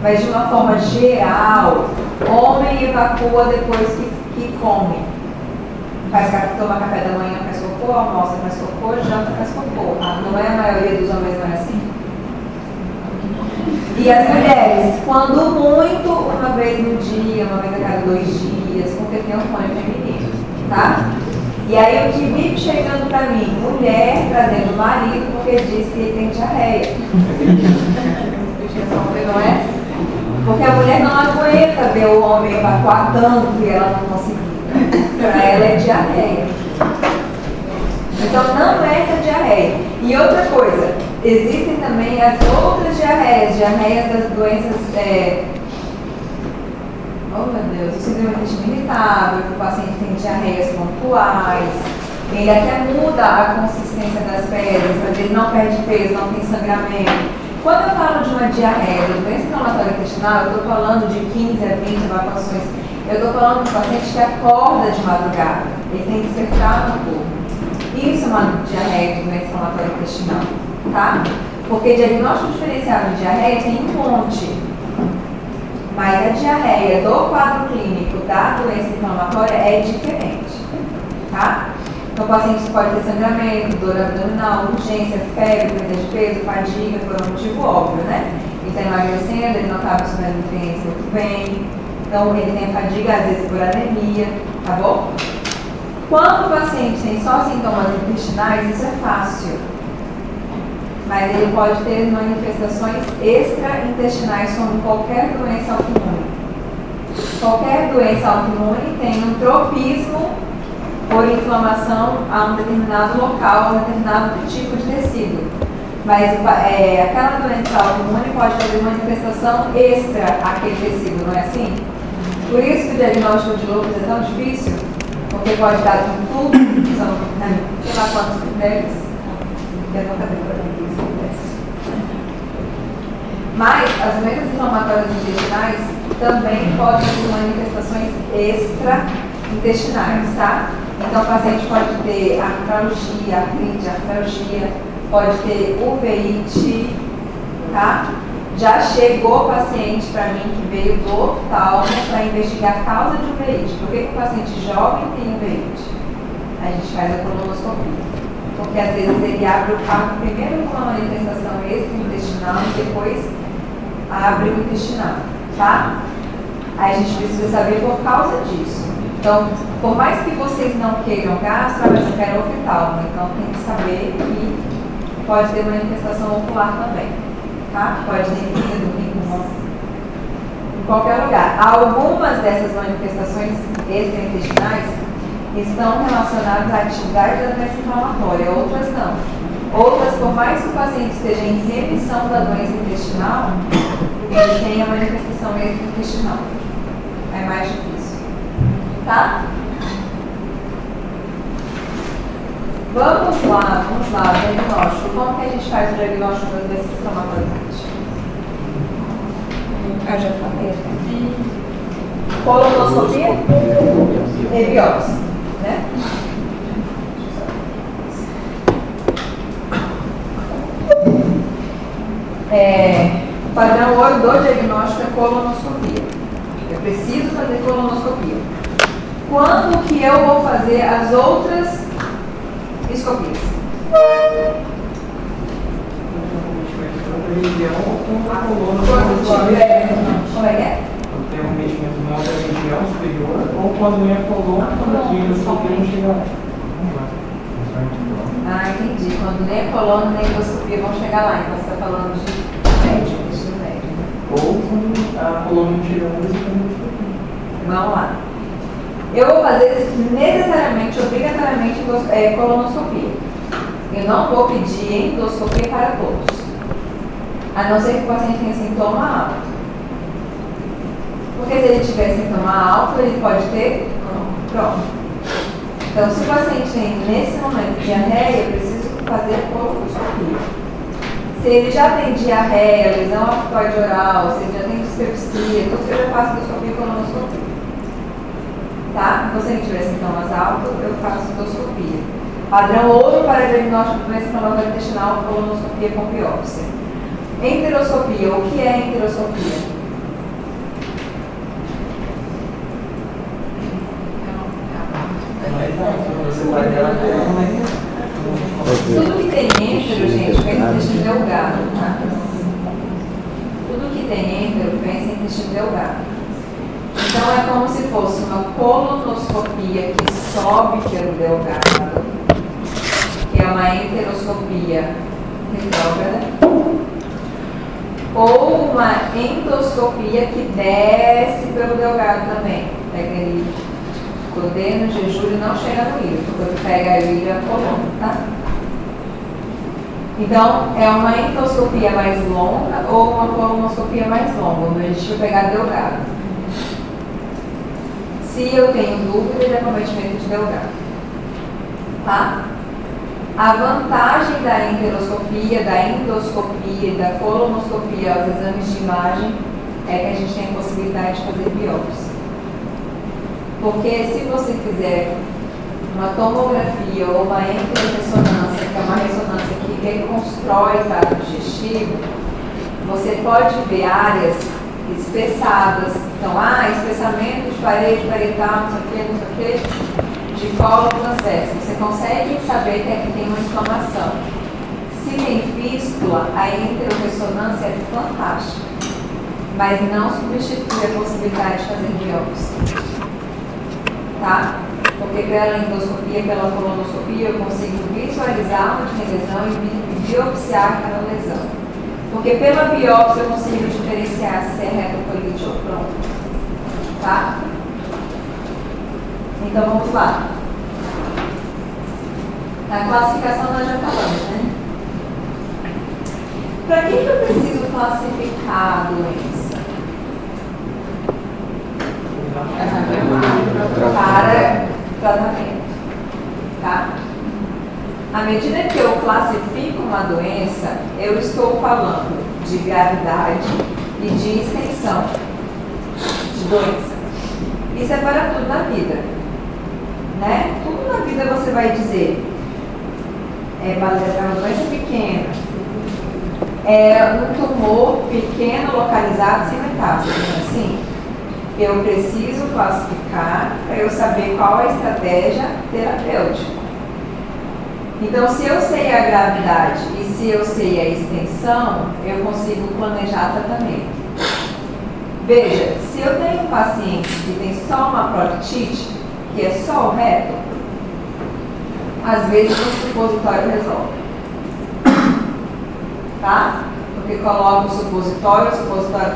Mas de uma forma geral, homem evacua depois que come. Toma café da manhã, faz cocô, almoça, faz cocô, janta, faz cocô. Não é a maioria dos homens, não é assim? E as mulheres, quando muito, uma vez no dia, uma vez a cada 2 dias, porque tem hormônio feminino, tá? E aí o que vive chegando pra mim, mulher trazendo marido porque diz que ele tem diarreia. Não é? Porque a mulher não aguenta ver o homem evacuar tanto e ela não conseguir. Para ela é diarreia. Então não é essa diarreia. E outra coisa, existem também as outras diarreias das doenças, oh meu Deus, o síndrome do intestino irritável, que o paciente tem diarreias pontuais, ele até muda a consistência das fezes, mas ele não perde peso, não tem sangramento. Quando eu falo de uma diarreia, de doença inflamatória intestinal, eu estou falando de 15 a 20 evacuações. Eu estou falando de um paciente que acorda de madrugada, ele tem que despertar no corpo. Isso é uma diarreia de doença inflamatória intestinal, tá? Porque diagnóstico diferenciado de diarreia tem um monte. Mas a diarreia do quadro clínico da doença inflamatória é diferente, tá? Então o paciente pode ter sangramento, dor abdominal, urgência, febre, perda de peso, fadiga, por um motivo óbvio, né? Ele está emagrecendo, ele não está absorvendo nutrientes muito bem. Então, ele tem fadiga, às vezes, por anemia, tá bom? Quando o paciente tem só sintomas intestinais, isso é fácil. Mas ele pode ter manifestações extraintestinais, como qualquer doença autoimune. Qualquer doença autoimune tem um tropismo por inflamação a um determinado local, a um determinado tipo de tecido. Mas aquela doença autoimune pode fazer manifestação extra àquele tecido, não é assim? Por isso que o diagnóstico de lúpus é tão difícil, porque pode dar com tudo, são sei lá quantos critérios, eu nunca decorei isso. Mas as doenças inflamatórias intestinais também podem ter manifestações extra-intestinais, tá? Então o paciente pode ter artralgia, artrite, artralgia, pode ter uveíte, tá? Já chegou paciente para mim que veio do oftalmo para investigar a causa de uveíte. Por que o paciente jovem tem uveíte? A gente faz a colonoscopia. Porque às vezes ele abre o carro primeiro com uma manifestação extraintestinal e depois abre o intestinal, tá? Aí a gente precisa saber por causa disso. Então, por mais que vocês não queiram gastro, mas eu quero oftalmo, então tem que saber que pode ter manifestação ocular também, tá? Pode ter fígado, rim, em qualquer lugar. Algumas dessas manifestações extraintestinais estão relacionadas à atividade da doença inflamatória, outras não. Outras, por mais que o paciente esteja em remissão da doença intestinal, ele tem a manifestação extraintestinal. É mais difícil. Tá? Vamos lá, diagnóstico. Como que a gente faz o diagnóstico das doenças inflamatórias? Eu já falei. Colonoscopia e biópsia, né? O padrão ouro do diagnóstico é colonoscopia. Eu preciso fazer colonoscopia. Quando que eu vou fazer as outras escopias? Como é que é? Quando tem um metimento maior da região superior, ou quando não é coluna, quando a região superior não chega lá. Ah, entendi. Quando nem a coluna nem a endoscopia vão chegar lá. Então você está falando de médio, intestino médio. Ou com a colônia tirando exatamente por Vamos lá. Eu vou fazer necessariamente, obrigatoriamente, colonoscopia. Eu não vou pedir endoscopia para todos. A não ser que o paciente tenha sintoma alto. Porque se ele tiver sintoma alto, ele pode ter pronto. Então, se o paciente tem, nesse momento, diarreia, eu preciso fazer a colonoscopia. Se ele já tem diarreia, lesão aftoide oral, se ele já tem dispepsia, então eu já faço endoscopia e colonoscopia. Tá? Então, se ele tiver sintomas altos, eu faço endoscopia. Padrão ouro para diagnóstico de doença inflamatória intestinal, colonoscopia com biópsia. Enteroscopia. O que é enteroscopia? Tudo que tem entero, gente, vem do intestino delgado, tá? Tudo que tem entero vem do intestino delgado. Então é como se fosse uma colonoscopia que sobe pelo delgado, que é uma enteroscopia retrógrada, ou uma endoscopia que desce pelo delgado também. Pega ele, coordena o jejum e não chega no ilho, porque pega o ilho e a coluna, tá? Então, é uma endoscopia mais longa ou uma colonoscopia mais longa, onde a gente vai pegar delgado. Se eu tenho dúvida de acometimento de delgado. Tá? A vantagem da enteroscopia, da endoscopia e da colonoscopia aos exames de imagem é que a gente tem a possibilidade de fazer biópsia. Porque se você fizer uma tomografia ou uma enteroressonância, que é uma ressonância que reconstrói o trato digestivo, você pode ver áreas espessadas. Então, espessamento de parede parietal, não sei o que, de colo transverso. Você consegue saber que aqui tem uma inflamação. Se tem fístula, a enteroressonância é fantástica, mas não substitui a possibilidade de fazer biópsia. Tá? Porque pela endoscopia, pela colonoscopia, eu consigo visualizar onde tem lesão e biopsiar aquela lesão. Porque pela biópsia eu consigo diferenciar se é retocolite ou pronto. Tá? Então vamos lá. Na classificação nós já falamos, né? Para que eu preciso classificar a doença? Para tratamento. Tá? À medida que eu classifico uma doença, eu estou falando de gravidade e de extensão de doença. Isso é para tudo na vida. Né? Tudo na vida você vai dizer. É uma doença pequena. É um tumor pequeno localizado sem metástase. Assim, eu preciso classificar para eu saber qual é a estratégia terapêutica. Então, se eu sei a gravidade e se eu sei a extensão, eu consigo planejar tratamento. Veja, se eu tenho um paciente que tem só uma proctite, que é só o reto, às vezes o supositório resolve. Tá? Porque coloca o supositório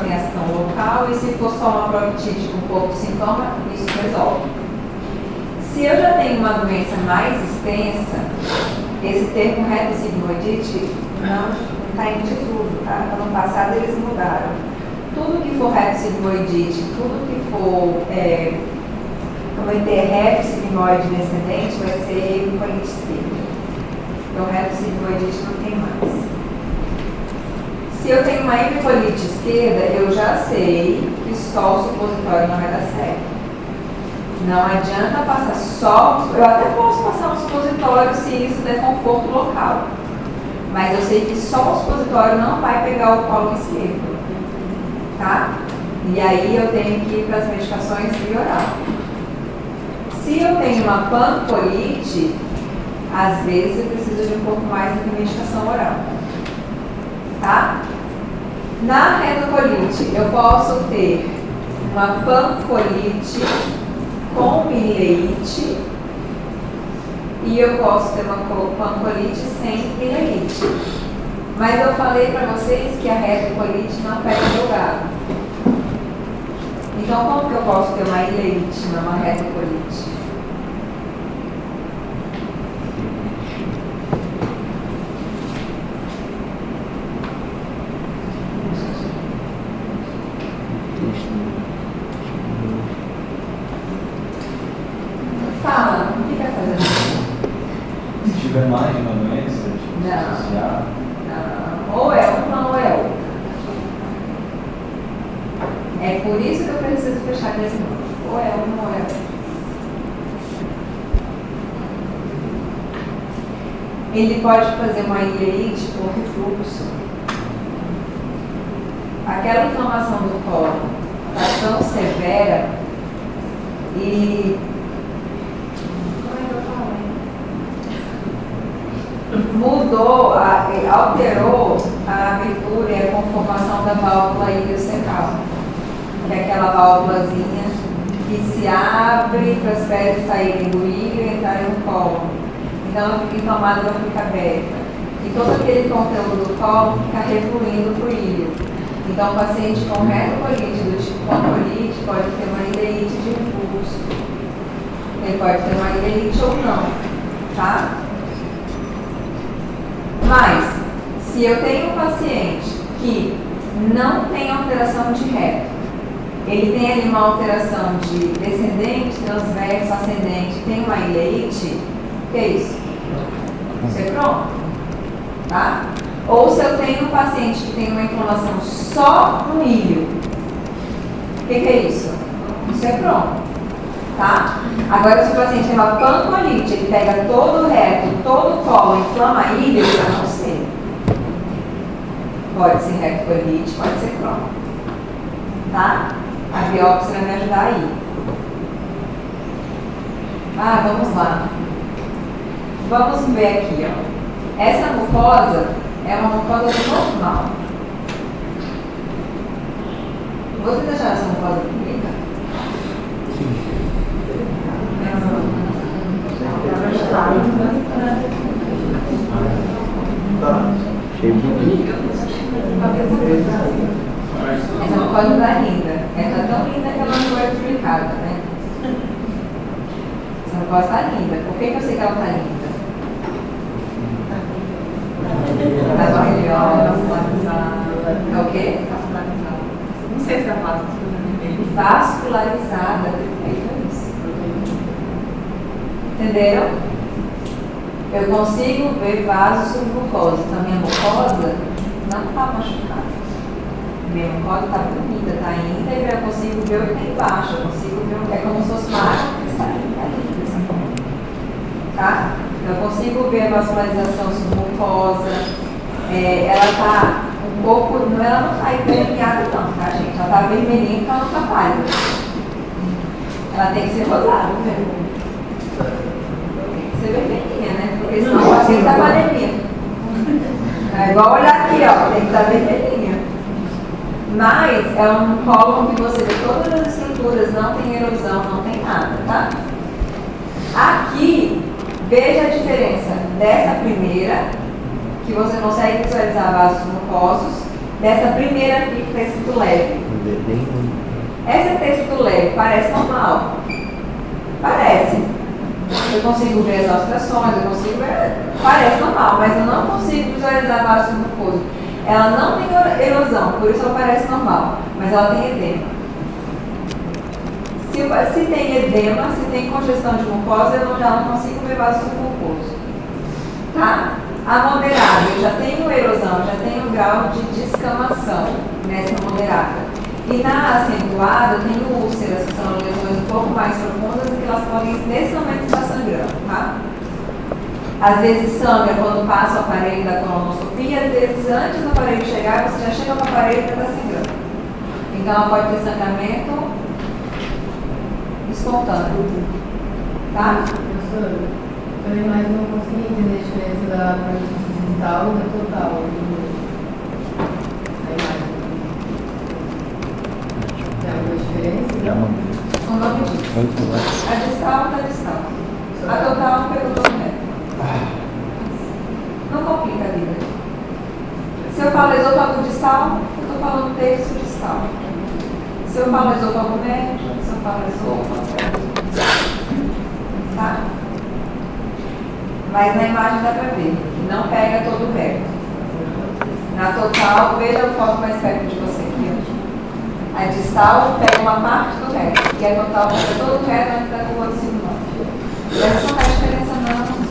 tem ação local, e se for só uma proctite com pouco sintoma, isso resolve. Se eu já tenho uma doença mais extensa, esse termo retosigmoidite não está em desuso, tá? No passado eles mudaram. Tudo que for retosigmoidite, tudo que for cometer retosigmoide descendente vai ser hemicolite esquerda. Então retosigmoidite não tem mais. Se eu tenho uma hemicolite esquerda, eu já sei que só o supositório não vai dar certo. Não adianta passar só, eu até posso passar um supositório se isso der conforto local, mas eu sei que só o supositório não vai pegar o colo esquerdo, tá? E aí eu tenho que ir para as medicações via oral. Se eu tenho uma pancolite, às vezes eu preciso de um pouco mais do que medicação oral, tá? Na retocolite, eu posso ter uma pancolite com ileite e eu posso ter uma pancolite sem ileite. Mas eu falei para vocês que a retocolite não pega drogado. Então, como que eu posso ter uma ileite, uma retocolite? Fala, o que vai fazer? Se tiver mais de uma doença, Não. associada, Não. Ou é uma ou é outra. É por isso que eu preciso fechar com esse número. Ou é uma ou é outra. Ele pode fazer uma ileite por refluxo. Aquela inflamação do colo está tão severa e mudou, alterou a abertura e a conformação da válvula iliocecal, que é aquela válvulazinha que se abre para as pedras saírem do ilho e entrarem no colo. Então ela fica inflamada, ela fica aberta. E todo aquele conteúdo do colo fica refluindo para o ilho. Então o paciente com retocolite do tipo concolite pode ter uma ileite de refluxo. Ele pode ter uma ileite ou não, tá? Mas, se eu tenho um paciente que não tem alteração de reto, ele tem ali uma alteração de descendente, transverso, ascendente, tem uma ileite, o que é isso? Isso é pronto, tá? Ou se eu tenho um paciente que tem uma inflamação só no ilho, o que é isso? Isso é pronto, tá? Agora, se o paciente tem uma pancolite, ele pega todo o reto, todo o colo, inflama a ilha, eu já não sei. Pode ser retocolite, pode ser Crohn, tá? A biópsia vai me ajudar aí. Vamos lá. Vamos ver aqui, ó. Essa mucosa é uma mucosa normal. Vocês deixaram essa mucosa bonita? Achei bonito. Essa mucosa tá linda. Ela tá tão linda que ela não foi publicada, né? Essa mucosa tá linda. Por que eu sei que ela tá linda? Tá maravilhosa. É o quê? Não sei se é Vascularizada. Perfeito isso. Entenderam? Eu consigo ver vasos submucosos. Então, minha mucosa não está machucada. Minha mucosa está bonita, está íntegra. Eu consigo ver o que tem embaixo. Eu consigo ver o que é como se fosse uma água cristalina. Tá? Eu consigo ver a vascularização submucosa. Ela está um pouco. Ela não está envermelhada, não, tá, gente? Ela está vermelhinha porque ela não está pálida. Ela tem que ser rosada, né? Ser vermelhinha, né? Porque senão o paciente está amarelhinha. É igual olhar aqui, ó, tem que estar vermelhinha. Mas é um colo que você vê todas as estruturas, não tem erosão, não tem nada, tá? Aqui, veja a diferença dessa primeira, que você consegue visualizar vasos mucosos, dessa primeira aqui que está escrito leve. Essa que está escrito leve parece normal. Parece. Eu consigo ver as alterações, eu consigo ver. Parece normal, mas eu não consigo visualizar vasos mucosos. Ela não tem erosão, por isso ela parece normal, mas ela tem edema. Se tem edema, se tem congestão de mucosa, eu já não consigo ver vaso mucoso. Tá? A moderada, eu já tenho erosão, já tenho grau de descamação nessa moderada. E na acentuada, eu tenho úlceras, que são lesões um pouco mais profundas e que elas podem, nesse momento, estar sangrando, tá? Às vezes sangra quando passa o aparelho da colonoscopia, às vezes antes do aparelho chegar, você já chega no aparelho e já está sangrando. Então ela pode ter sangramento espontâneo. Tá? Professora, eu imagino não consegui entender a diferença da parte digital e da total. Da imagem. Tem alguma diferença? Já mandei. O nome disso. A distal está distal. A total pelo documento. Não complica a vida. falo esôfago distal, eu estou falando terço distal. Se eu falo esôfago médio, se eu falo esôfago, tá? Mas na imagem dá para ver que não pega todo o reto. Na total, veja o foco mais perto de você aqui. Ó. A distal pega uma parte do reto, e a total pega todo o reto, mas está com o outro sinal. Essa não faz diferença não.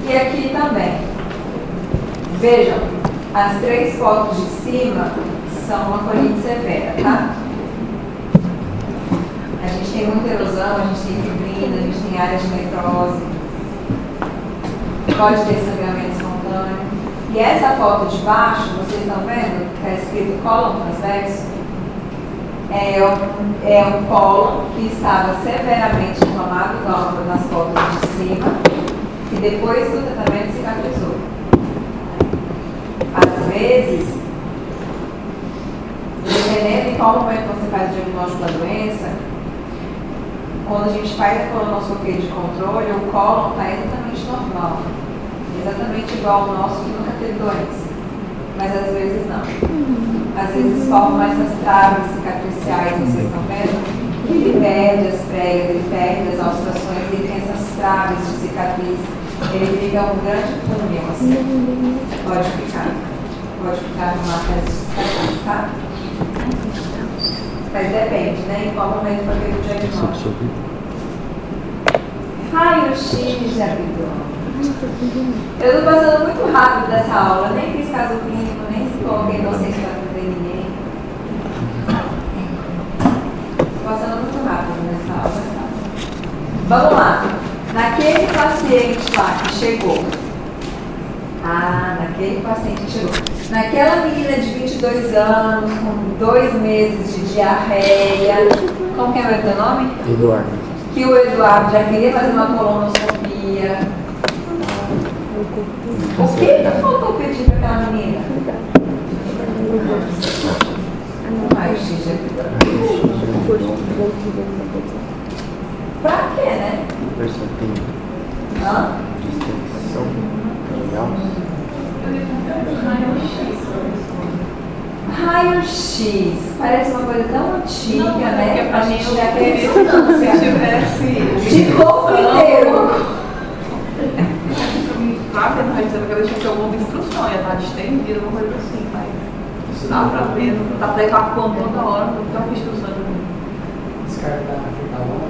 E aqui também. Vejam, as 3 fotos de cima são uma colite severa, tá? A gente tem muita erosão, a gente tem fibrina, a gente tem área de necrose. Pode ter sangramento espontâneo. E essa foto de baixo, vocês estão vendo? Está escrito cólon transverso. É um cólon que estava severamente inflamado, igual nas fotos de cima, e depois do tratamento cicatrizou. Às vezes, dependendo em qual momento você faz o diagnóstico da doença, quando a gente faz a colonoscopia de controle, o cólon está exatamente normal. Exatamente igual ao nosso que nunca teve doença. Mas às vezes não. Às vezes formam essas traves cicatriciais, vocês estão vendo? Ele perde as pregas, ele perde as ulcerações, ele tem essas traves de cicatriz. Ele fica um grande punho, assim. Pode ficar numa tese de cicatriz, tá? Mas depende, né? Em qual momento foi feito o diagnóstico. Raio-X de abdômen. Eu estou passando muito rápido dessa aula, nem fiz caso clínico, nem coloquei vocês para atender ninguém. Estou passando muito rápido nessa aula. Vamos lá. Naquele paciente lá que chegou. Naquele paciente que chegou. Naquela menina de 22 anos, com 2 meses de diarreia. Como que é o teu nome? Eduardo. Que o Eduardo já queria fazer uma colonoscopia. O que faltou pedir para aquela menina? Raio-X de abdômen. Pra quê, né? Hã? Distensão. Raio-X. Parece uma coisa tão antiga, Não, né? A gente já tem se ressonância. De corpo inteiro. Claro que não vai dizer que eu deixei alguma instrução, ia estar distendida, alguma coisa assim, mas dá pra ver, não tá declarando toda hora, não tem uma instrução de mim. Descartar fecaloma?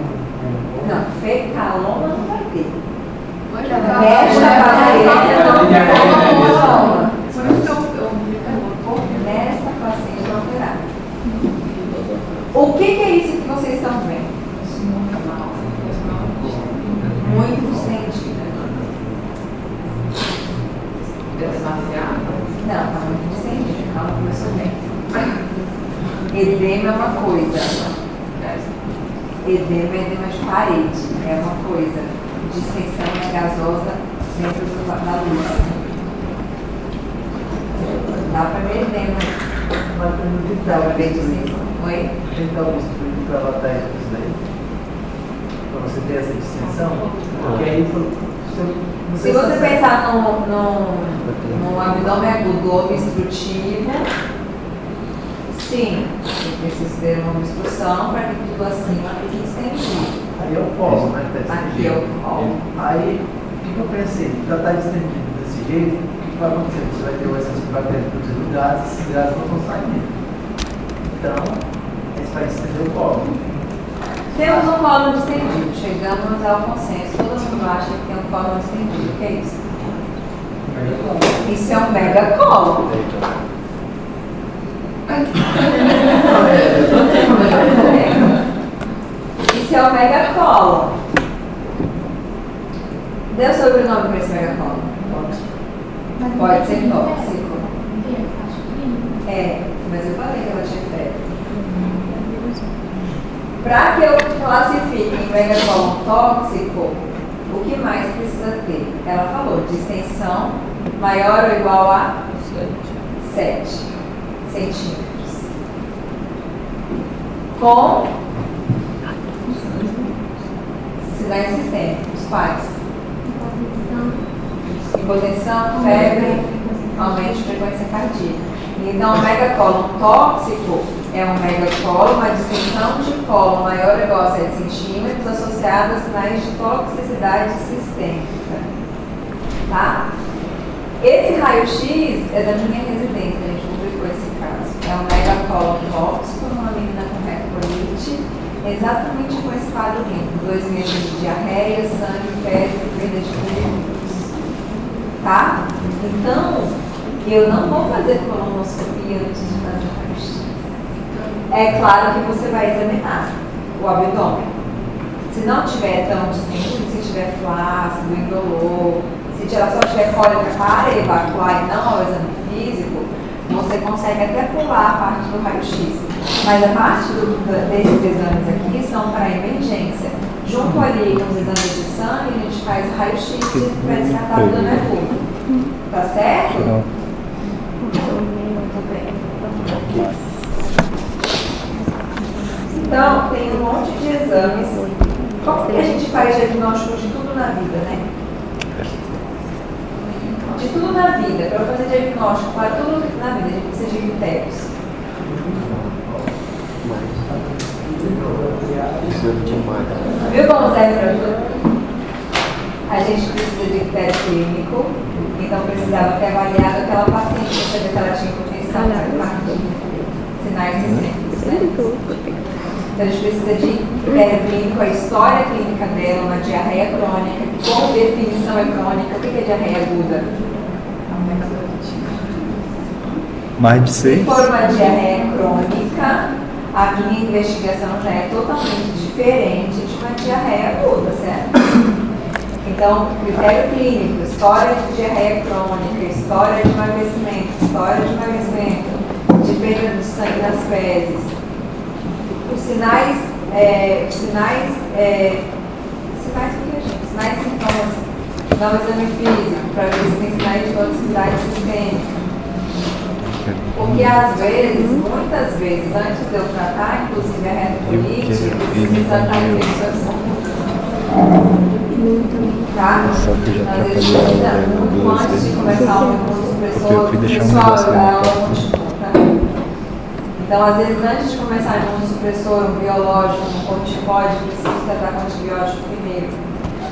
Não, fecaloma não vai ter. Nesta paciente não terá. Por isso que eu me pergunto, Nesta paciente não terá. O que é isso que vocês estão vendo? Muito distendida. Não, está muito distendida. Calma, começou bem. Edema é uma coisa. Edema é edema de parede. É uma coisa. Distensão gasosa dentro da luz. Dá para ver edema. Dá para ver distensão. Oi? Então, o estudo para avatar isso daí? Para você ter essa distensão? Porque aí, se você pensar no abdômen agudo obstrutivo, sim, você precisa ter uma obstrução para que tudo acima fique estendido. Aí é o polo, né? Aqui é o polo. Aí, o que eu pensei? Já está estendido desse jeito, o que vai acontecer? Você vai ter o excesso de bactérias produzindo gases, esses gases não vão sair. Então, esse vai estender o polo. Temos um colo distendido, chegamos ao consenso. Todo mundo acha que tem um colo distendido. O que é isso? Isso é um megacolo. Isso é um megacolo. Dê o sobrenome para esse megacolo. Pode ser tóxico. Mas eu falei que ela tinha febre. Para que eu classifique em megacolo tóxico, o que mais precisa ter? Ela falou, distensão maior ou igual a 7 centímetros. Com sinais sistêmicos, quais? Hipotensão, febre, aumento de frequência cardíaca. Então, o megacólon tóxico é um megacólon, uma distensão de cólon maior ou igual a 7 centímetros associada a sinais de toxicidade sistêmica. Tá? Esse raio-x é da minha residência, a gente publicou esse caso. É um megacólon tóxico numa menina com retocolite, exatamente com esse quadro clínico. 2 meses de diarreia, sangue, fezes e perda de líquidos. Tá? Então, eu não vou fazer colonoscopia antes de fazer o raio-x. É claro que você vai examinar o abdômen. Se não tiver tão distendido, se tiver flácido, indolor, se ela só tiver cólica para evacuar e não ao exame físico, você consegue até pular a parte do raio-x. Mas a parte desses exames aqui são para emergência. Junto ali com os exames de sangue, a gente faz raio-x para descartar o dano agudo. Tá certo? Não. Então, tem um monte de exames. Como que a gente faz diagnóstico de tudo na vida, né? De tudo na vida. Para fazer diagnóstico para tudo na vida, a gente precisa de critérios. Viu como serve para tudo? A gente precisa de critério clínico, então precisava ter avaliado aquela paciente para saber se ela tinha hipotenção cardíaca, sinais sistêmicos, né? Então a gente precisa de critério clínico, a história clínica dela, uma diarreia crônica, com definição é crônica. O que é diarreia aguda? Mais de 6? Se for uma diarreia crônica, a minha investigação já é totalmente diferente de uma diarreia aguda, certo? Então, critério clínico, história de diarreia crônica, história de emagrecimento, de perda de sangue nas fezes. Os sinais sintomas, dá um exame físico para ver se tem sinais de toxicidade sistêmica. Porque às vezes, muitas vezes, antes de eu tratar, inclusive a retocolite, eu preciso tratar infecções. Tá? Só que já Às vezes, atrapalhou muito antes de começar o imunossupressor, eu fui deixar um pessoal, negócio ali. ela continua, tá? Então, às vezes, antes de começar o imunossupressor, um biológico, um corticoide, preciso tratar com antibiótico primeiro.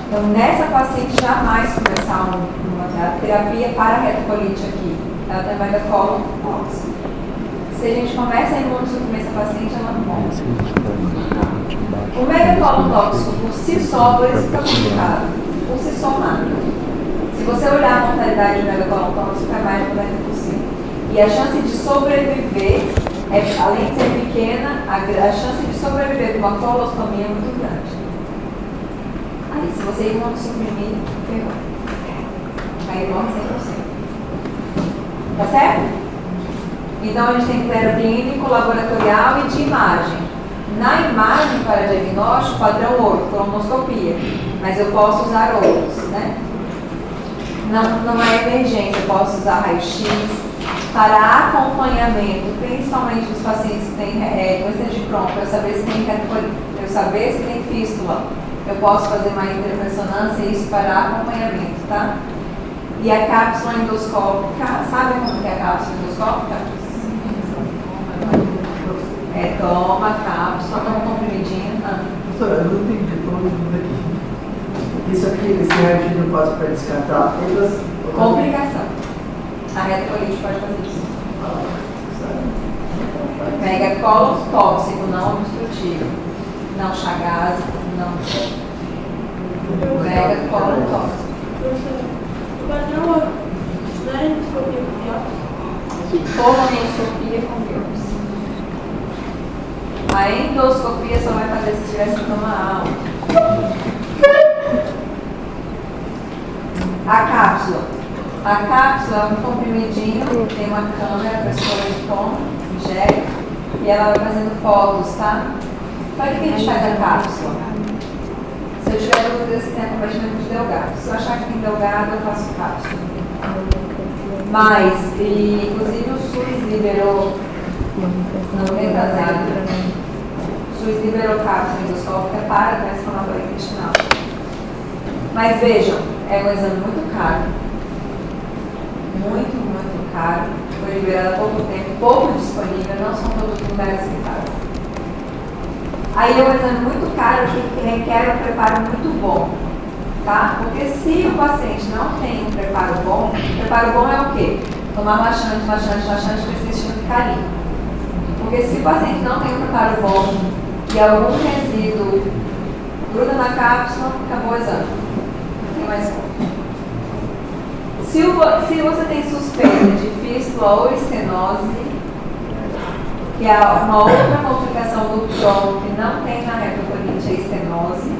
Então, nessa paciente, jamais começar uma terapia para retocolite aqui. Ela tem megacólon tóxico. Se a gente começa a imunossuprimir essa paciente, ela não morre. O megacólon tóxico por si só, por isso fica complicado. Por si só, nada. Se você olhar a mortalidade do megacólon tóxico, é mais de 40%. E a chance de sobreviver, além de ser pequena, a chance de sobreviver com uma colostomia é muito grande. Aí, se você imunossuprimir, ferrou. Aí morre 100%. Tá certo? Então, a gente tem critério clínico, laboratorial e de imagem. Na imagem para diagnóstico, padrão ouro, colonoscopia. Mas eu posso usar outros, né? Não é emergência, eu posso usar raio-x. Para acompanhamento, principalmente dos pacientes que têm doença de Crohn, para eu saber se tem fístula, eu posso fazer uma interressonância, isso para acompanhamento, tá? E a cápsula endoscópica, sabe como que é a cápsula endoscópica? Toma cápsula, toma um comprimidinho. Professora, eu não entendi, estou ouvindo aqui. Isso aqui, esse raio-x eu faço para descartar todas. Complicação. A retocolite pode fazer isso. Megacólon tóxico, não obstrutivo. Não chagásico, não. Megacólon tóxico. Colonoscopia com biópsia. A endoscopia só vai fazer se tiver sintoma alto. A cápsula. A cápsula é um comprimidinho, tem uma câmera, a pessoa toma, ingere, e ela vai fazendo fotos, tá? Para que a gente faz a cápsula? Se eu tiver dúvida se tem acometimento de delgado. Se eu achar que tem delgado, eu faço cápsula. Mas, inclusive o SUS liberou, não retrasado, o SUS liberou cápsula endoscópica para doença inflamatória intestinal. Mas vejam, é um exame muito caro. Muito, muito caro. Foi liberado há pouco tempo, pouco disponível, não são todos os lugares que fazem. Aí é um exame muito caro que requer um preparo muito bom. Tá? Porque se o paciente não tem um preparo bom é o quê? Tomar laxante, persistir no ficar limpo. Porque se o paciente não tem um preparo bom e algum resíduo gruda na cápsula, acabou o exame. Não tem mais como. Se você tem suspeita de fístula ou estenose, que é uma outra complicação do Crohn que não tem na retrocolite, é estenose.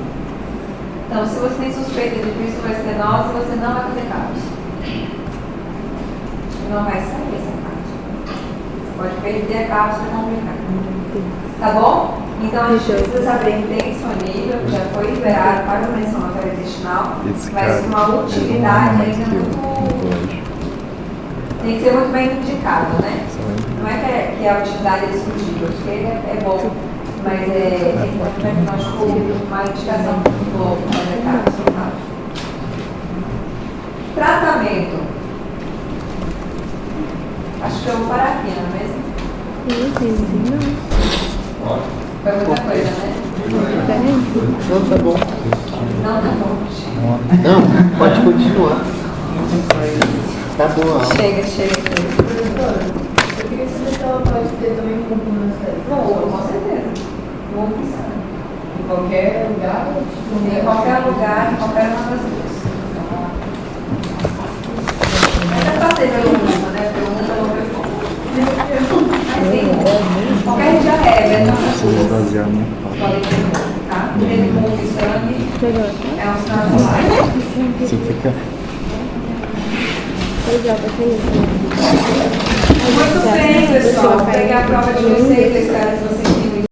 Então, se você tem suspeita de fístula ou estenose, você não vai fazer cápsula. Não vai sair essa cápsula. Você pode perder a cápsula e complicar. Tá bom? Então, a gente precisa saber que tem disponível, que já foi liberado para a pressão intestinal, mas com uma utilidade ainda muito... Tem que ser muito bem indicado, né? Não é que a utilidade é discutível, porque ele é bom, mas é importante nós uma indicação muito boa para fazer cápsula. Tratamento. Acho que eu vou parar aqui, não é mesmo? Não. Pode. Foi muita coisa, né? Não, tá bom. Não, tá bom. Não, pode continuar. Tá bom. Chega. Eu queria saber se ela pode ter também um componente. Não, com certeza. Vou opção. Em qualquer lugar? Em qualquer lugar, em qualquer uma das duas. Mas eu passei pergunta, né? Pergunta não pergunta. Mas sim, qualquer região é, Preciso esvaziar minha podem pauta. perguntar, tá? Teve muito sangue, é um sinal de live. Você fica. Muito bem, pessoal. Vou pegar a prova de vocês, eu espero que vocês tenham